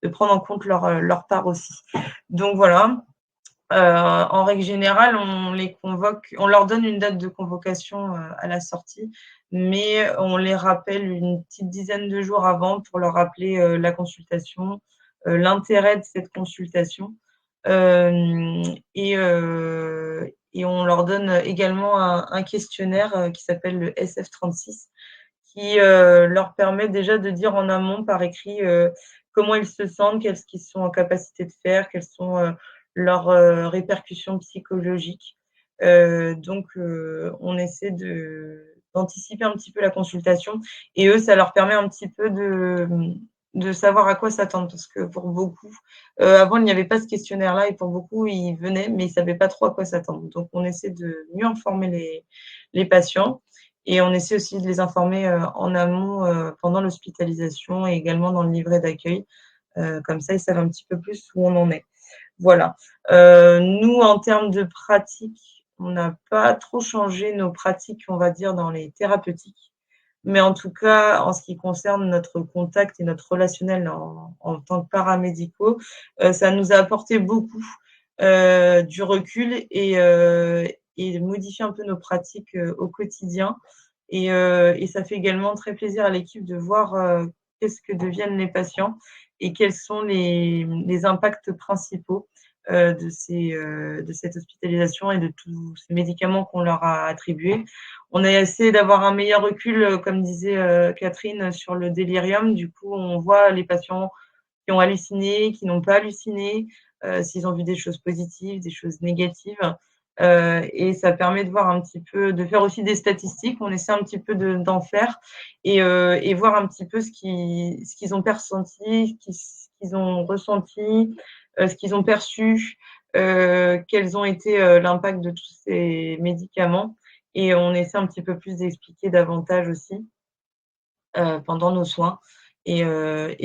de prendre en compte leur part aussi. Donc voilà. En règle générale, on les convoque, on leur donne une date de convocation à la sortie, mais on les rappelle une petite dizaine de jours avant pour leur rappeler la consultation, l'intérêt de cette consultation. Et on leur donne également un questionnaire qui s'appelle le SF36, qui leur permet déjà de dire en amont par écrit comment ils se sentent, qu'est-ce qu'ils sont en capacité de faire, quelles sont leurs répercussions psychologiques. Donc, on essaie d'anticiper un petit peu la consultation et eux, ça leur permet un petit peu de savoir à quoi s'attendre parce que pour beaucoup, avant, il n'y avait pas ce questionnaire-là et pour beaucoup, ils venaient, mais ils ne savaient pas trop à quoi s'attendre. Donc, on essaie de mieux informer les patients et on essaie aussi de les informer en amont pendant l'hospitalisation et également dans le livret d'accueil. Comme ça, ils savent un petit peu plus où on en est. Voilà. Nous, en termes de pratique, on n'a pas trop changé nos pratiques, on va dire, dans les thérapeutiques. Mais en tout cas, en ce qui concerne notre contact et notre relationnel en tant que paramédicaux, ça nous a apporté beaucoup du recul et modifier un peu nos pratiques au quotidien. Et ça fait également très plaisir à l'équipe de voir qu'est-ce que deviennent les patients et quels sont les impacts principaux de cette hospitalisation et de tous ces médicaments qu'on leur a attribués. On a essayé d'avoir un meilleur recul, comme disait Catherine, sur le délirium. Du coup, on voit les patients qui ont halluciné, qui n'ont pas halluciné, s'ils ont vu des choses positives, des choses négatives. Et ça permet de voir un petit peu, de faire aussi des statistiques. On essaie un petit peu d'en faire et voir un petit peu ce qu'ils ont ressenti, ce qu'ils ont ressenti, ce qu'ils ont perçu, quels ont été l'impact de tous ces médicaments. Et on essaie un petit peu plus d'expliquer davantage aussi pendant nos soins. Et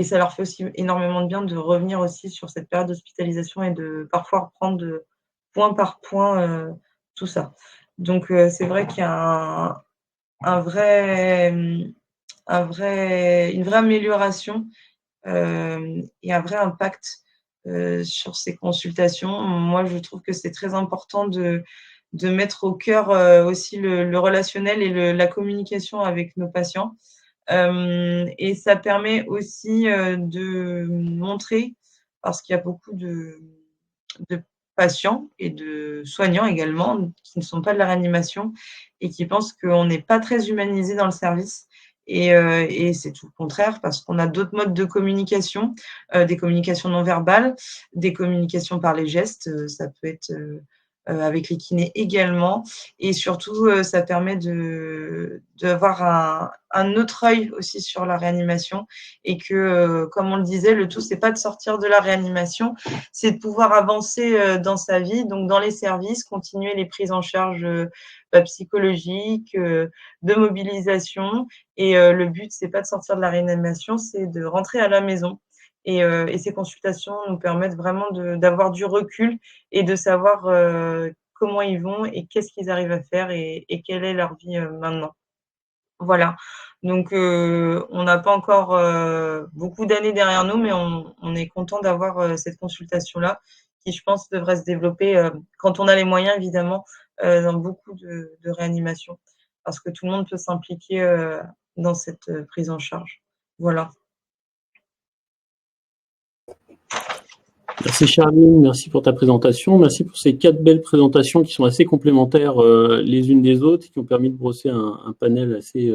ça leur fait aussi énormément de bien de revenir aussi sur cette période d'hospitalisation et de parfois reprendre de point par point tout ça. Donc c'est vrai qu'il y a une vraie amélioration et un vrai impact sur ces consultations. Moi, je trouve que c'est très important de mettre au cœur aussi le relationnel et la communication avec nos patients. Et ça permet aussi de montrer, parce qu'il y a beaucoup de patients et de soignants également qui ne sont pas de la réanimation et qui pensent qu'on n'est pas très humanisé dans le service. Et c'est tout le contraire parce qu'on a d'autres modes de communication, des communications non verbales, des communications par les gestes, ça peut être avec les kinés également. Et surtout, ça permet d'avoir un autre œil aussi sur la réanimation et que, comme on le disait, le tout, c'est pas de sortir de la réanimation, c'est de pouvoir avancer dans sa vie, donc dans les services, continuer les prises en charge psychologiques, de mobilisation. Et le but, c'est pas de sortir de la réanimation, c'est de rentrer à la maison. Et ces consultations nous permettent vraiment d'avoir du recul et de savoir comment ils vont et qu'est-ce qu'ils arrivent à faire et quelle est leur vie maintenant. Voilà. Donc, on n'a pas encore beaucoup d'années derrière nous, mais on est content d'avoir cette consultation-là qui, je pense, devrait se développer quand on a les moyens, évidemment, dans beaucoup de réanimation, parce que tout le monde peut s'impliquer dans cette prise en charge. Voilà. Merci Charline, merci pour ta présentation, merci pour ces 4 belles présentations qui sont assez complémentaires les unes des autres, qui ont permis de brosser un panel assez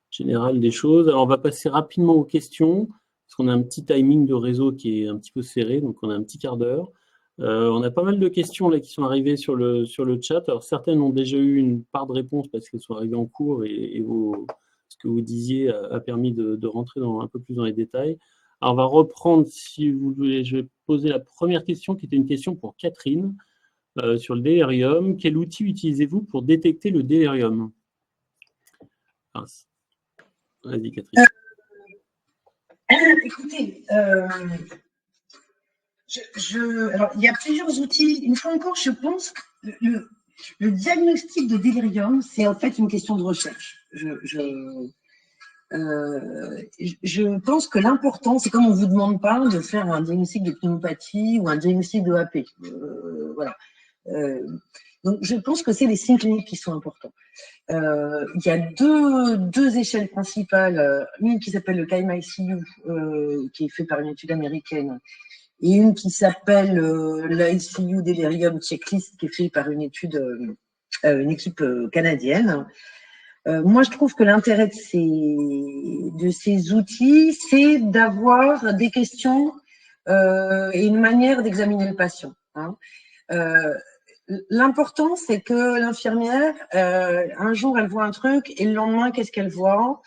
général des choses. Alors on va passer rapidement aux questions, parce qu'on a un petit timing de réseau qui est un petit peu serré, donc on a un petit quart d'heure. On a pas mal de questions là qui sont arrivées sur le chat. Alors certaines ont déjà eu une part de réponse parce qu'elles sont arrivées en cours et ce que vous disiez a permis de rentrer un peu plus dans les détails. Alors on va reprendre, si vous voulez, je vais poser la première question, qui était une question pour Catherine, sur le délirium. Quel outil utilisez-vous pour détecter le délirium? Vas-y, Catherine. Écoutez, alors, il y a plusieurs outils. Une fois encore, je pense que le diagnostic de délirium, c'est en fait une question de recherche. Je pense que l'important, c'est comme on vous demande pas de faire un diagnostic de pneumopathie ou un diagnostic de AP. Voilà. Donc, je pense que c'est les signes cliniques qui sont importants. Il y a deux échelles principales, une qui s'appelle le CAIM-ICU, qui est fait par une étude américaine, et une qui s'appelle l'ICU Delirium Checklist, qui est fait par une étude, une équipe canadienne. Moi, je trouve que l'intérêt de ces outils, c'est d'avoir des questions et une manière d'examiner le patient. Hein. L'important, c'est que l'infirmière, un jour, elle voit un truc et le lendemain, qu'est-ce qu'elle voit?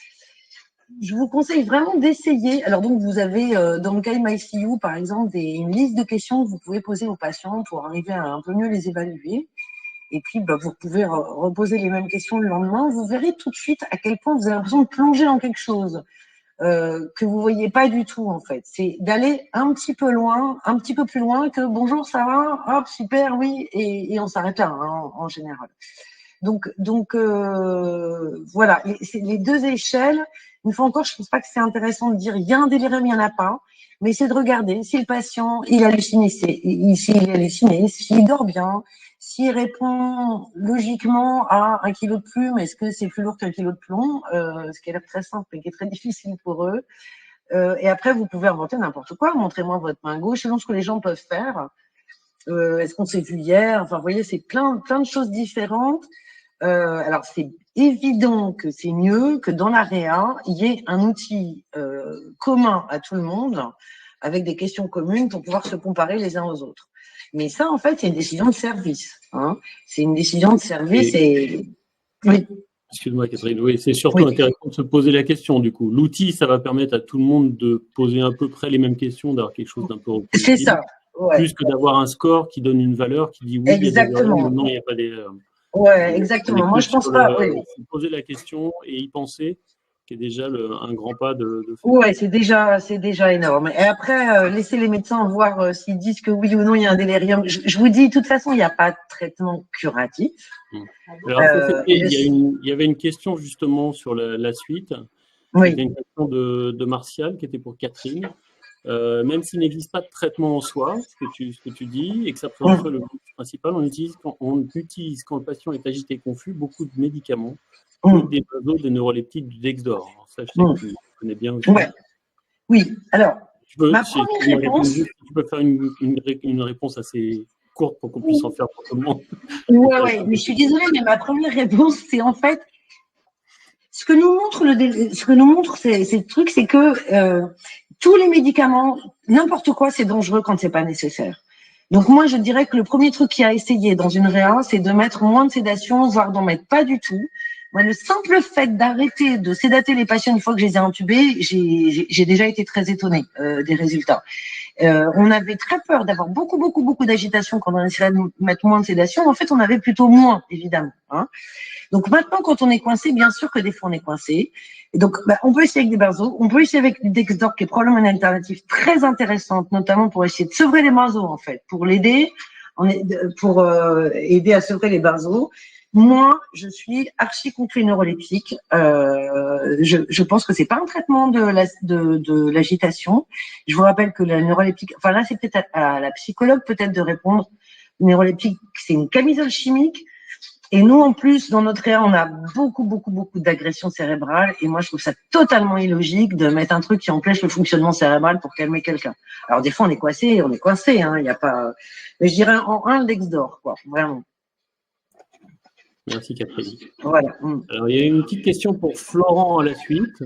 Je vous conseille vraiment d'essayer. Alors donc, vous avez dans le CAIM ICU, par exemple, une liste de questions que vous pouvez poser aux patients pour arriver à un peu mieux les évaluer. Et puis, vous pouvez reposer les mêmes questions le lendemain. Vous verrez tout de suite à quel point vous avez l'impression de plonger dans quelque chose que vous voyez pas du tout, en fait. C'est d'aller un petit peu loin, un petit peu plus loin que « bonjour, ça va ?» Hop, super, oui, et on s'arrête là, hein, en général. Donc voilà, c'est les deux échelles. Une fois encore, je pense pas que c'est intéressant de dire il y a un délirium, il y en a pas, mais c'est de regarder si le patient il hallucine, s'il hallucine, s'il dort bien, s'il répond logiquement à 1 kilo de plume, est-ce que c'est plus lourd qu'1 kilo de plomb, ce qui a l'air très simple mais qui est très difficile pour eux. Et après, vous pouvez inventer n'importe quoi. Montrez-moi votre main gauche, selon ce que les gens peuvent faire. Est-ce qu'on s'est vu hier? Enfin, vous voyez, c'est plein de choses différentes. Alors, c'est évident que c'est mieux que dans la réa, il y ait un outil commun à tout le monde, avec des questions communes pour pouvoir se comparer les uns aux autres. Mais ça, en fait, c'est une décision de service. Hein. C'est une décision de service et... Oui. Excuse-moi, Catherine. Oui, c'est surtout intéressant de se poser la question, du coup. L'outil, ça va permettre à tout le monde de poser à peu près les mêmes questions, d'avoir quelque chose d'un peu reproductible. C'est ça. Ouais. Plus que d'avoir un score qui donne une valeur, qui dit oui, exactement. Il y a des non, il n'y a pas des... Ouais, exactement. Moi, je pense pas. Oui. Poser la question et y penser, qui est déjà un grand pas de faire. Ouais, c'est déjà énorme. Et après, laissez les médecins voir s'ils disent que oui ou non il y a un délirium. Je vous dis, de toute façon, il n'y a pas de traitement curatif. Alors, il y avait une question justement sur la suite. Oui. Il y a une question de Martial qui était pour Catherine. Même s'il n'existe pas de traitement en soi, ce que tu dis, et que ça présente le but principal, on utilise quand le patient est agité et confus beaucoup de médicaments, des vasos, des neuroleptiques, du Dexdor. Alors, ça, je sais que tu connais bien aussi. Ouais. Oui, alors, ma première réponse... Tu peux faire une réponse assez courte pour qu'on puisse en faire pour tout le monde. Ouais, mais je suis désolée, mais ma première réponse, c'est en fait, ce que nous montre ces trucs, c'est que tous les médicaments, n'importe quoi, c'est dangereux quand c'est pas nécessaire. Donc moi, je dirais que le premier truc qu'il y a à essayer dans une réa, c'est de mettre moins de sédation, voire d'en mettre pas du tout. Moi, le simple fait d'arrêter de sédater les patients une fois que je les ai intubés, j'ai déjà été très étonnée des résultats. On avait très peur d'avoir beaucoup d'agitation quand on essayait de mettre moins de sédation. En fait, on avait plutôt moins, évidemment. Hein. Donc maintenant, quand on est coincé, bien sûr que des fois on est coincé. Et donc, on peut essayer avec des benzos, on peut essayer avec du Dexdor, qui est probablement une alternative très intéressante, notamment pour essayer de sevrer les benzos, en fait, pour l'aider, pour aider à sevrer les benzos. Moi, je suis archi contre les neuroleptiques. Je pense que c'est pas un traitement de l'agitation. Je vous rappelle que la neuroleptique, enfin là, c'est peut-être à la psychologue peut-être de répondre. Neuroleptique, c'est une camisole chimique. Et nous, en plus, dans notre réa, on a beaucoup d'agressions cérébrales. Et moi, je trouve ça totalement illogique de mettre un truc qui empêche le fonctionnement cérébral pour calmer quelqu'un. Alors, des fois, on est coincé, hein. Il y a pas, mais je dirais en un, le Dexdor, quoi. Vraiment. Merci, Catherine. Voilà. Alors, il y a une petite question pour Florent à la suite.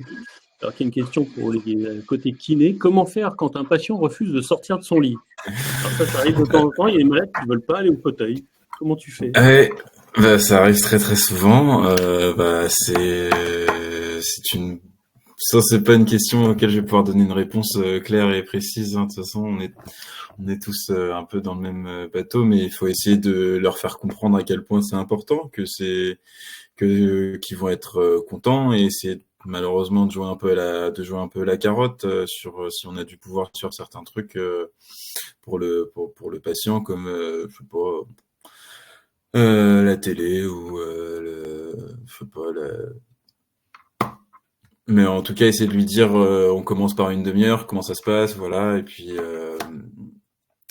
Alors, qui est une question pour les côtés kiné. Comment faire quand un patient refuse de sortir de son lit? Alors, ça arrive de temps en temps. Il y a des malades qui ne veulent pas aller au fauteuil. Comment tu fais? Ça arrive très souvent. Ça, c'est pas une question auquel je vais pouvoir donner une réponse claire et précise, hein. De toute façon, on est tous un peu dans le même bateau, mais il faut essayer de leur faire comprendre à quel point c'est important, qu'ils vont être contents, et essayer malheureusement de jouer un peu la carotte sur si on a du pouvoir sur certains trucs pour le patient, comme je sais pas, la télé ou je sais pas, mais en tout cas, essayer de lui dire, on commence par une demi-heure, comment ça se passe, voilà, et puis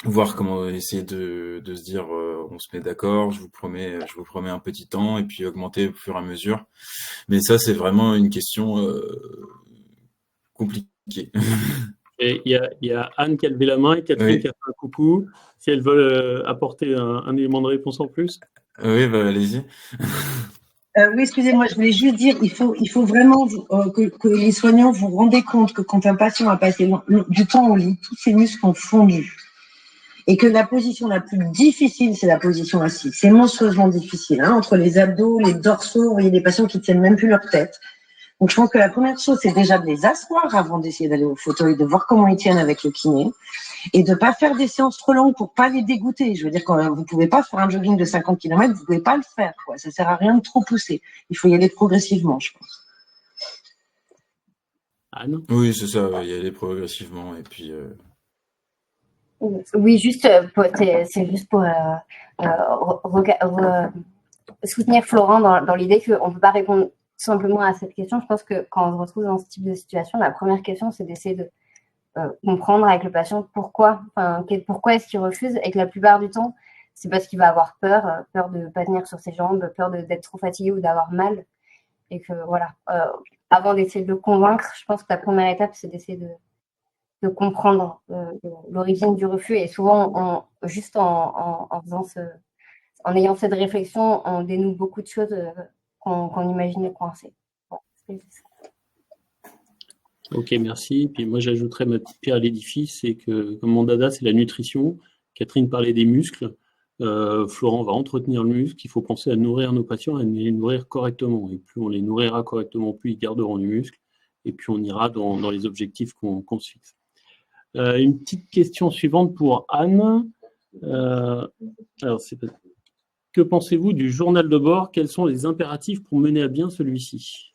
voir comment essayer de se dire, on se met d'accord, je vous promets un petit temps, et puis augmenter au fur et à mesure. Mais ça, c'est vraiment une question compliquée. Et il y a Anne qui a levé la main et Catherine Oui. qui a fait un coucou. Si elles veulent apporter un élément de réponse en plus. Oui, bah, allez-y. Oui, excusez-moi, je voulais juste dire, il faut vraiment que les soignants vous rendez compte que quand un patient a passé du temps au lit, tous ses muscles ont fondu. Et que la position la plus difficile, c'est la position assise. C'est monstrueusement difficile, hein, entre les abdos, les dorsaux, vous voyez des patients qui tiennent même plus leur tête. Donc, je pense que la première chose, c'est déjà de les asseoir avant d'essayer d'aller au fauteuil, de voir comment ils tiennent avec le kiné, et de pas faire des séances trop longues pour pas les dégoûter. Je veux dire, quand vous pouvez pas faire un jogging de 50 km, vous pouvez pas le faire, quoi. Ça sert à rien de trop pousser. Il faut y aller progressivement, je pense. Anne? Oui, c'est ça, y aller progressivement, et puis Oui, juste, c'est juste pour soutenir Florent dans l'idée qu'on ne peut pas répondre simplement à cette question. Je pense que quand on se retrouve dans ce type de situation, la première question, c'est d'essayer de comprendre avec le patient pourquoi est-ce qu'il refuse, et que la plupart du temps, c'est parce qu'il va avoir peur de ne pas tenir sur ses jambes, peur d'être trop fatigué ou d'avoir mal. Et que voilà, avant d'essayer de le convaincre, je pense que la première étape, c'est d'essayer de comprendre l'origine du refus. Et souvent, juste en faisant en ayant cette réflexion, on dénoue beaucoup de choses qu'on imaginait coincées. Bon, Ok, merci. Puis moi, j'ajouterais ma petite pierre à l'édifice, c'est que comme mon dada, c'est la nutrition. Catherine parlait des muscles. Florent va entretenir le muscle. Il faut penser à nourrir nos patients, à les nourrir correctement. Et plus on les nourrira correctement, plus ils garderont du muscle. Et puis on ira dans les objectifs qu'on se fixe. Une petite question suivante pour Anne. Alors, que pensez-vous du journal de bord? Quels sont les impératifs pour mener à bien celui-ci?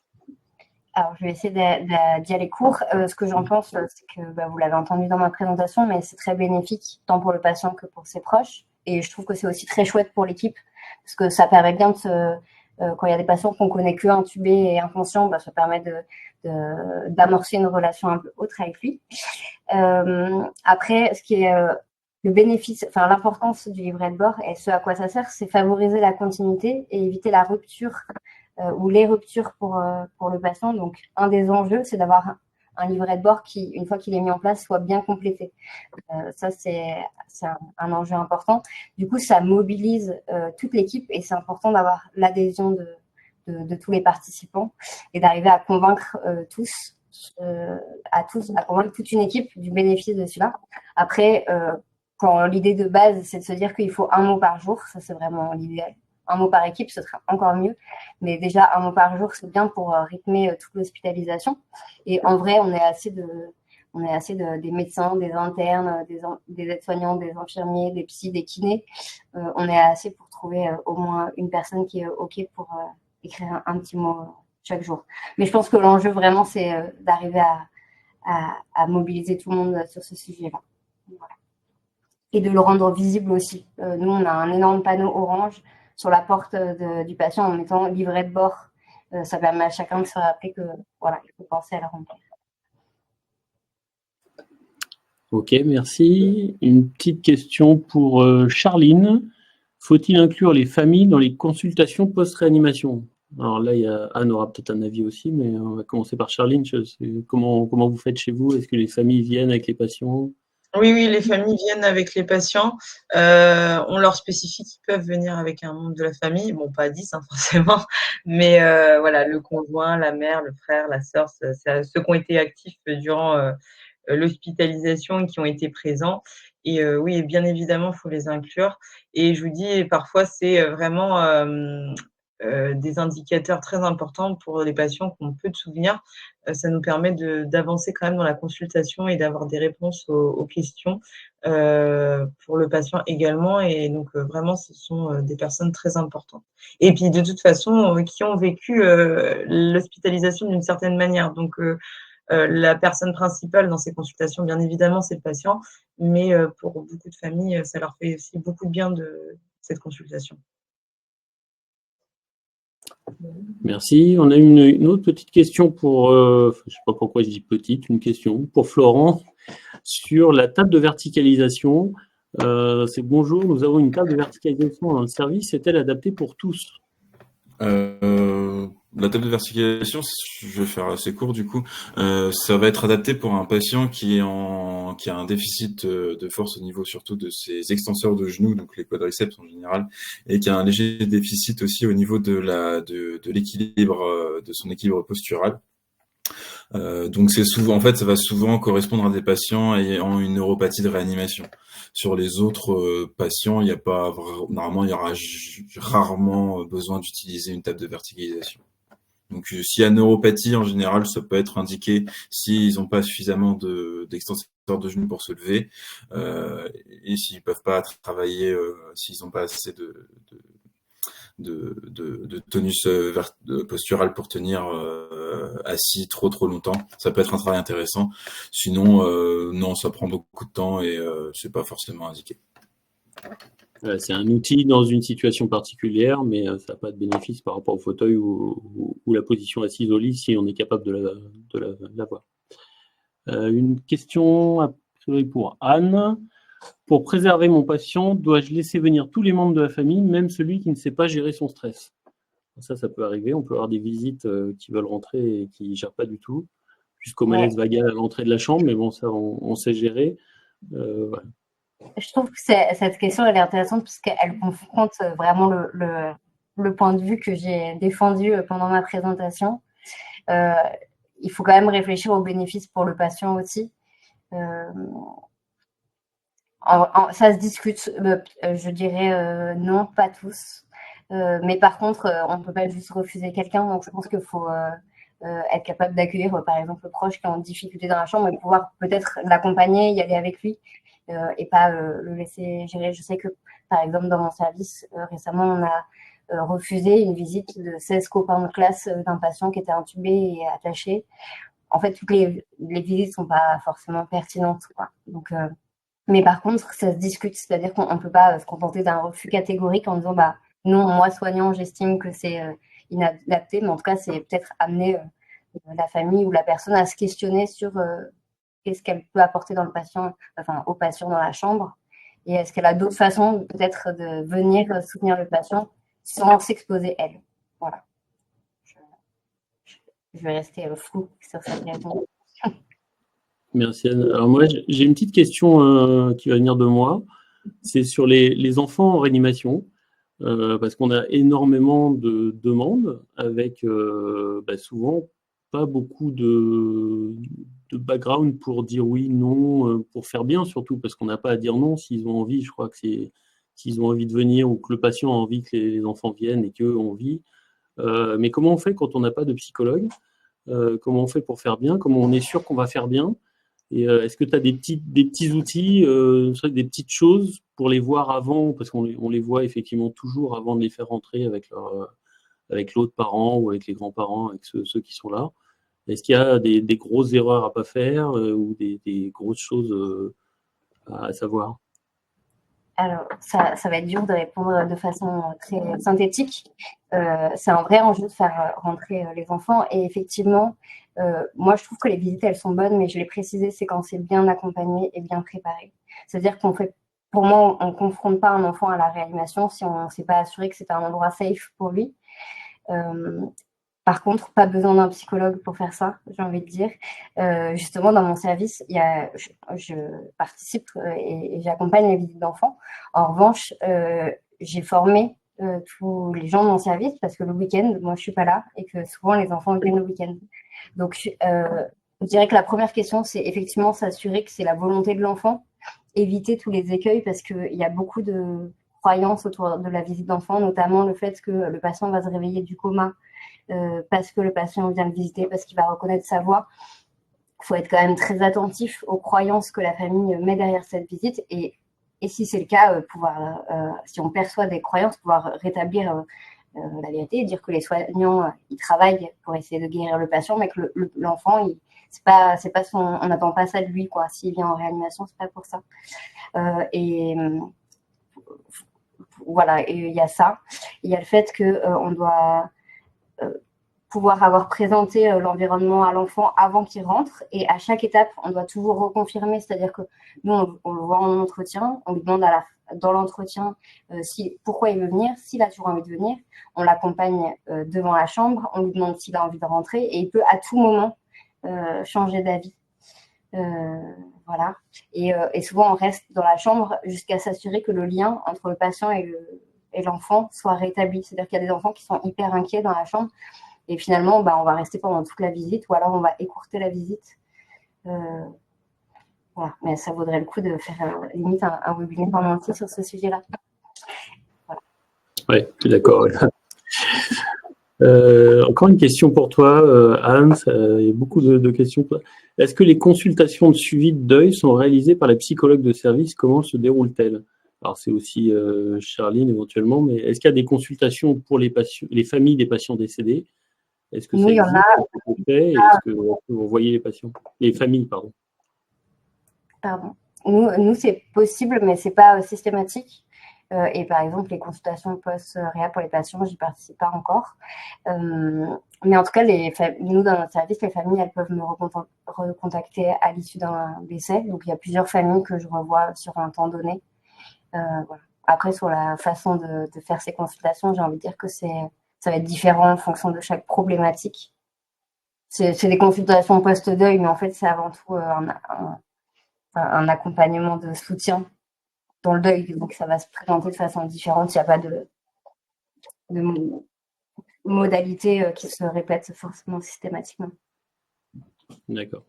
Alors, je vais essayer d'y aller court. Ce que j'en pense, c'est que vous l'avez entendu dans ma présentation, mais c'est très bénéfique, tant pour le patient que pour ses proches. Et je trouve que c'est aussi très chouette pour l'équipe, parce que ça permet bien quand il y a des patients qu'on connaît que intubés et inconscients, ça permet d'amorcer une relation un peu autre avec lui. Après, ce qui est le bénéfice, enfin l'importance du livret de bord et ce à quoi ça sert, c'est favoriser la continuité et éviter la rupture ou les ruptures pour le patient. Donc, un des enjeux, c'est d'avoir un livret de bord qui, une fois qu'il est mis en place, soit bien complété. Ça, c'est un enjeu important. Du coup, ça mobilise toute l'équipe et c'est important d'avoir l'adhésion de tous les participants et d'arriver à convaincre à convaincre toute une équipe du bénéfice de cela. Après, quand l'idée de base, c'est de se dire qu'il faut un mot par jour, ça c'est vraiment l'idéal. Un mot par équipe, ce serait encore mieux. Mais déjà, un mot par jour, c'est bien pour rythmer toute l'hospitalisation. Et en vrai, on est assez des médecins, des internes, des aides-soignants, des infirmiers, des psys, des kinés. On est assez pour trouver au moins une personne qui est OK pour écrire un petit mot chaque jour. Mais je pense que l'enjeu vraiment, c'est d'arriver à mobiliser tout le monde sur ce sujet-là. Voilà. Et de le rendre visible aussi. Nous, on a un énorme panneau orange sur la porte du patient en mettant livret de bord. Ça permet à chacun de se rappeler que voilà, il faut penser à le remplir. Ok, merci. Une petite question pour Charline. Faut-il inclure les familles dans les consultations post-réanimation? Alors là, Anne aura peut-être un avis aussi, mais on va commencer par Charline. Comment vous faites chez vous? Est-ce que les familles viennent avec les patients? Oui, les familles viennent avec les patients. On leur spécifie qu'ils peuvent venir avec un membre de la famille. Bon, pas 10, hein, forcément, mais voilà, le conjoint, la mère, le frère, la sœur, ceux qui ont été actifs durant l'hospitalisation et qui ont été présents. Et oui, bien évidemment, il faut les inclure. Et je vous dis, parfois, c'est vraiment des indicateurs très importants pour les patients qui ont peu de souvenirs. Ça nous permet d'avancer quand même dans la consultation et d'avoir des réponses aux questions pour le patient également. Et donc, vraiment, ce sont des personnes très importantes. Et puis, de toute façon, qui ont vécu l'hospitalisation d'une certaine manière. Donc, la personne principale dans ces consultations, bien évidemment, c'est le patient, mais pour beaucoup de familles, ça leur fait aussi beaucoup de bien de cette consultation. Merci. On a une autre petite question pour, je ne sais pas pourquoi je dis petite, une question pour Florent sur la table de verticalisation. C'est bonjour, nous avons une table de verticalisation dans le service, est-elle adaptée pour tous? La table de verticalisation, je vais faire assez court du coup. Ça va être adapté pour un patient qui a un déficit de force au niveau surtout de ses extenseurs de genoux, donc les quadriceps en général, et qui a un léger déficit aussi au niveau de l'équilibre, de son équilibre postural. Donc c'est souvent, en fait, ça va souvent correspondre à des patients ayant une neuropathie de réanimation. Sur les autres patients, il n'y a pas normalement, il y aura rarement besoin d'utiliser une table de verticalisation. Donc s'il y a neuropathie, en général, ça peut être indiqué s'ils n'ont pas suffisamment d'extenseurs de genoux pour se lever, et s'ils peuvent pas travailler, s'ils n'ont pas assez de tonus postural pour tenir assis trop longtemps. Ça peut être un travail intéressant. Sinon, non, ça prend beaucoup de temps et c'est pas forcément indiqué. C'est un outil dans une situation particulière, mais ça n'a pas de bénéfice par rapport au fauteuil ou la position assise au lit si on est capable de l'avoir. Une question a priori pour Anne. Pour préserver mon patient, dois-je laisser venir tous les membres de la famille, même celui qui ne sait pas gérer son stress? Ça peut arriver. On peut avoir des visites qui veulent rentrer et qui ne gèrent pas du tout, jusqu'au malaise vagal à l'entrée de la chambre, mais bon, ça, on sait gérer. Voilà. Je trouve que cette question elle est intéressante parce qu'elle confronte vraiment le point de vue que j'ai défendu pendant ma présentation. Il faut quand même réfléchir aux bénéfices pour le patient aussi. Ça se discute, je dirais non, pas tous. Mais par contre, on ne peut pas juste refuser quelqu'un. Donc je pense qu'il faut être capable d'accueillir, par exemple, le proche qui est en difficulté dans la chambre et pouvoir peut-être l'accompagner, y aller avec lui. Et pas le laisser gérer. Je sais que, par exemple, dans mon service, récemment, on a refusé une visite de 16 copains de classe d'un patient qui était intubé et attaché. En fait, toutes les visites ne sont pas forcément pertinentes, quoi. Donc, mais par contre, ça se discute, c'est-à-dire qu'on ne peut pas se contenter d'un refus catégorique en disant bah, non, moi, soignant, j'estime que c'est inadapté, mais en tout cas, c'est peut-être amener la famille ou la personne à se questionner sur qu'est-ce qu'elle peut apporter dans le patient, enfin au patient dans la chambre, et est-ce qu'elle a d'autres façons peut-être de venir soutenir le patient sans s'exposer elle. Voilà. Je vais rester flou sur cette réponse. Merci Anne. Alors moi, j'ai une petite question qui va venir de moi. C'est sur les enfants en réanimation, parce qu'on a énormément de demandes avec souvent pas beaucoup de background pour dire oui, non, pour faire bien surtout, parce qu'on n'a pas à dire non s'ils ont envie. Je crois que c'est s'ils ont envie de venir ou que le patient a envie que les enfants viennent et qu'eux ont envie. Mais comment on fait quand on n'a pas de psychologue? Comment on fait pour faire bien? Comment on est sûr qu'on va faire bien? Et est-ce que tu as des petits outils, des petites choses pour les voir avant, parce qu'on les voit effectivement toujours avant de les faire rentrer avec l'autre parent ou avec les grands-parents, avec ceux qui sont là. Est-ce qu'il y a des grosses erreurs à pas faire ou des grosses choses à savoir? Alors, ça va être dur de répondre de façon très synthétique. C'est un vrai enjeu de faire rentrer les enfants. Et effectivement, moi, je trouve que les visites, elles sont bonnes, mais je l'ai précisé, c'est quand c'est bien accompagné et bien préparé. C'est-à-dire pour moi, on ne confronte pas un enfant à la réanimation si on ne s'est pas assuré que c'est un endroit safe pour lui. Par contre, pas besoin d'un psychologue pour faire ça, j'ai envie de dire. Justement, dans mon service, je participe et j'accompagne les visites d'enfants. En revanche, j'ai formé tous les gens de mon service parce que le week-end, moi, je ne suis pas là et que souvent, les enfants viennent le week-end. Donc, je dirais que la première question, c'est effectivement s'assurer que c'est la volonté de l'enfant, éviter tous les écueils parce qu'il y a beaucoup de croyances autour de la visite d'enfant, notamment le fait que le patient va se réveiller du coma parce que le patient vient le visiter, parce qu'il va reconnaître sa voix. Il faut être quand même très attentif aux croyances que la famille met derrière cette visite et si c'est le cas, si on perçoit des croyances, pouvoir rétablir la vérité et dire que les soignants ils travaillent pour essayer de guérir le patient, mais que l'enfant, c'est pas on n'attend pas ça de lui, quoi. S'il vient en réanimation, c'est pas pour ça. Voilà, et il y a ça. Il y a le fait qu'on doit pouvoir avoir présenté l'environnement à l'enfant avant qu'il rentre, et à chaque étape, on doit toujours reconfirmer, c'est-à-dire que nous, on le voit en entretien, on lui demande dans l'entretien pourquoi il veut venir, s'il a toujours envie de venir, on l'accompagne devant la chambre, on lui demande s'il a envie de rentrer, et il peut à tout moment changer d'avis. Voilà. Et souvent, on reste dans la chambre jusqu'à s'assurer que le lien entre le patient et l'enfant soit rétabli. C'est-à-dire qu'il y a des enfants qui sont hyper inquiets dans la chambre, et finalement, on va rester pendant toute la visite, ou alors on va écourter la visite. Voilà. Mais ça vaudrait le coup de faire limite un webinaire en entier sur ce sujet-là. Voilà. Oui, je suis d'accord. Encore une question pour toi, Anne. Il y a beaucoup de questions. Est-ce que les consultations de suivi de deuil sont réalisées par les psychologues de service? Comment se déroulent-elles? Alors, c'est aussi Charline éventuellement, mais est-ce qu'il y a des consultations pour les familles des patients décédés? Est-ce que ça existe? Est-ce que vous voyez les patients? Les familles, pardon. Pardon. Nous c'est possible, mais c'est pas systématique. Et par exemple, les consultations post-réa pour les patients, j'y participe pas encore. Mais en tout cas, nous, dans notre service, les familles, elles peuvent me recontacter à l'issue d'un décès. Donc, il y a plusieurs familles que je revois sur un temps donné. Voilà. Après, sur la façon de faire ces consultations, j'ai envie de dire que ça va être différent en fonction de chaque problématique. C'est des consultations post-deuil, mais en fait, c'est avant tout un accompagnement de soutien dans le deuil. Donc, ça va se présenter de façon différente. Il n'y a pas de modalité qui se répète forcément systématiquement. D'accord.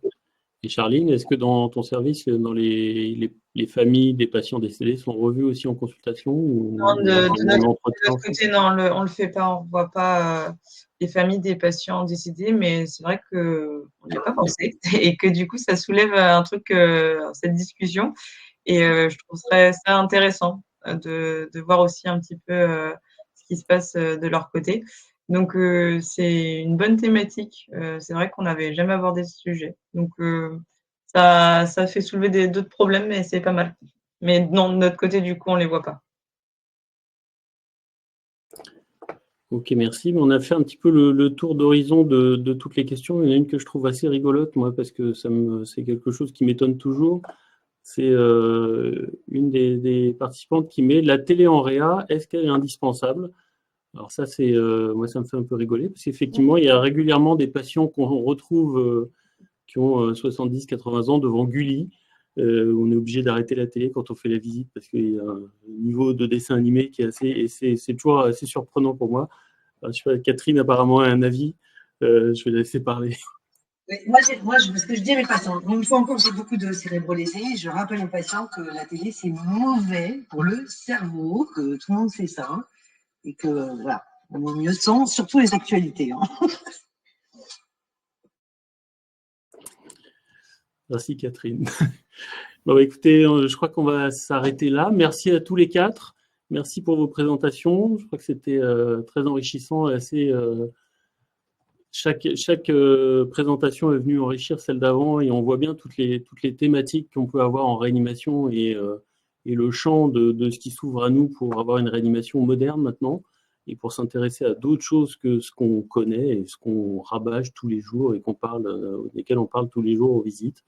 Et Charline, est-ce que dans ton service, dans les familles des patients décédés sont revues aussi en consultation Non, de notre côté, non, on le fait pas. On ne voit pas les familles des patients décédés, mais c'est vrai qu'on n'y a pas pensé et que du coup, ça soulève un truc, cette discussion. Et je trouve ça intéressant de voir aussi un petit peu ce qui se passe de leur côté. Donc, c'est une bonne thématique. C'est vrai qu'on n'avait jamais abordé ce sujet. Donc, ça fait soulever d'autres problèmes, mais c'est pas mal. Mais non, de notre côté, du coup, on ne les voit pas. Ok, merci. On a fait un petit peu le tour d'horizon de toutes les questions. Il y en a une que je trouve assez rigolote, moi, parce que c'est quelque chose qui m'étonne toujours. C'est une des participantes qui met la télé en réa, est-ce qu'elle est indispensable? Alors ça, moi, ça me fait un peu rigoler, parce qu'effectivement, il y a régulièrement des patients qu'on retrouve qui ont 70-80 ans devant Gulli. On est obligé d'arrêter la télé quand on fait la visite, parce qu'il y a un niveau de dessin animé qui est c'est toujours assez surprenant pour moi. Alors, je sais pas, Catherine apparemment a un avis. Je vais la laisser parler. Oui, moi, ce que je dis à mes patients, une fois encore, j'ai beaucoup de cérébrolésés, je rappelle aux patients que la télé, c'est mauvais pour le cerveau, que tout le monde sait ça, hein, et que, voilà, on est mieux sans, surtout les actualités. Hein. Merci Catherine. Bon, écoutez, je crois qu'on va s'arrêter là. Merci à tous les quatre. Merci pour vos présentations. Je crois que c'était très enrichissant et assez... Chaque présentation est venue enrichir celle d'avant et on voit bien toutes les thématiques qu'on peut avoir en réanimation et le champ de ce qui s'ouvre à nous pour avoir une réanimation moderne maintenant et pour s'intéresser à d'autres choses que ce qu'on connaît et ce qu'on rabâche tous les jours et desquels on parle tous les jours aux visites.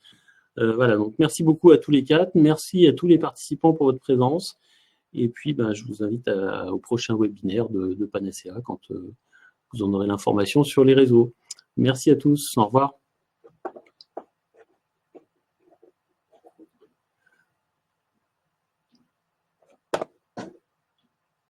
Voilà, donc merci beaucoup à tous les quatre. Merci à tous les participants pour votre présence. Et puis, je vous invite au prochain webinaire de Panacea quand vous en aurez l'information sur les réseaux. Merci à tous. Au revoir.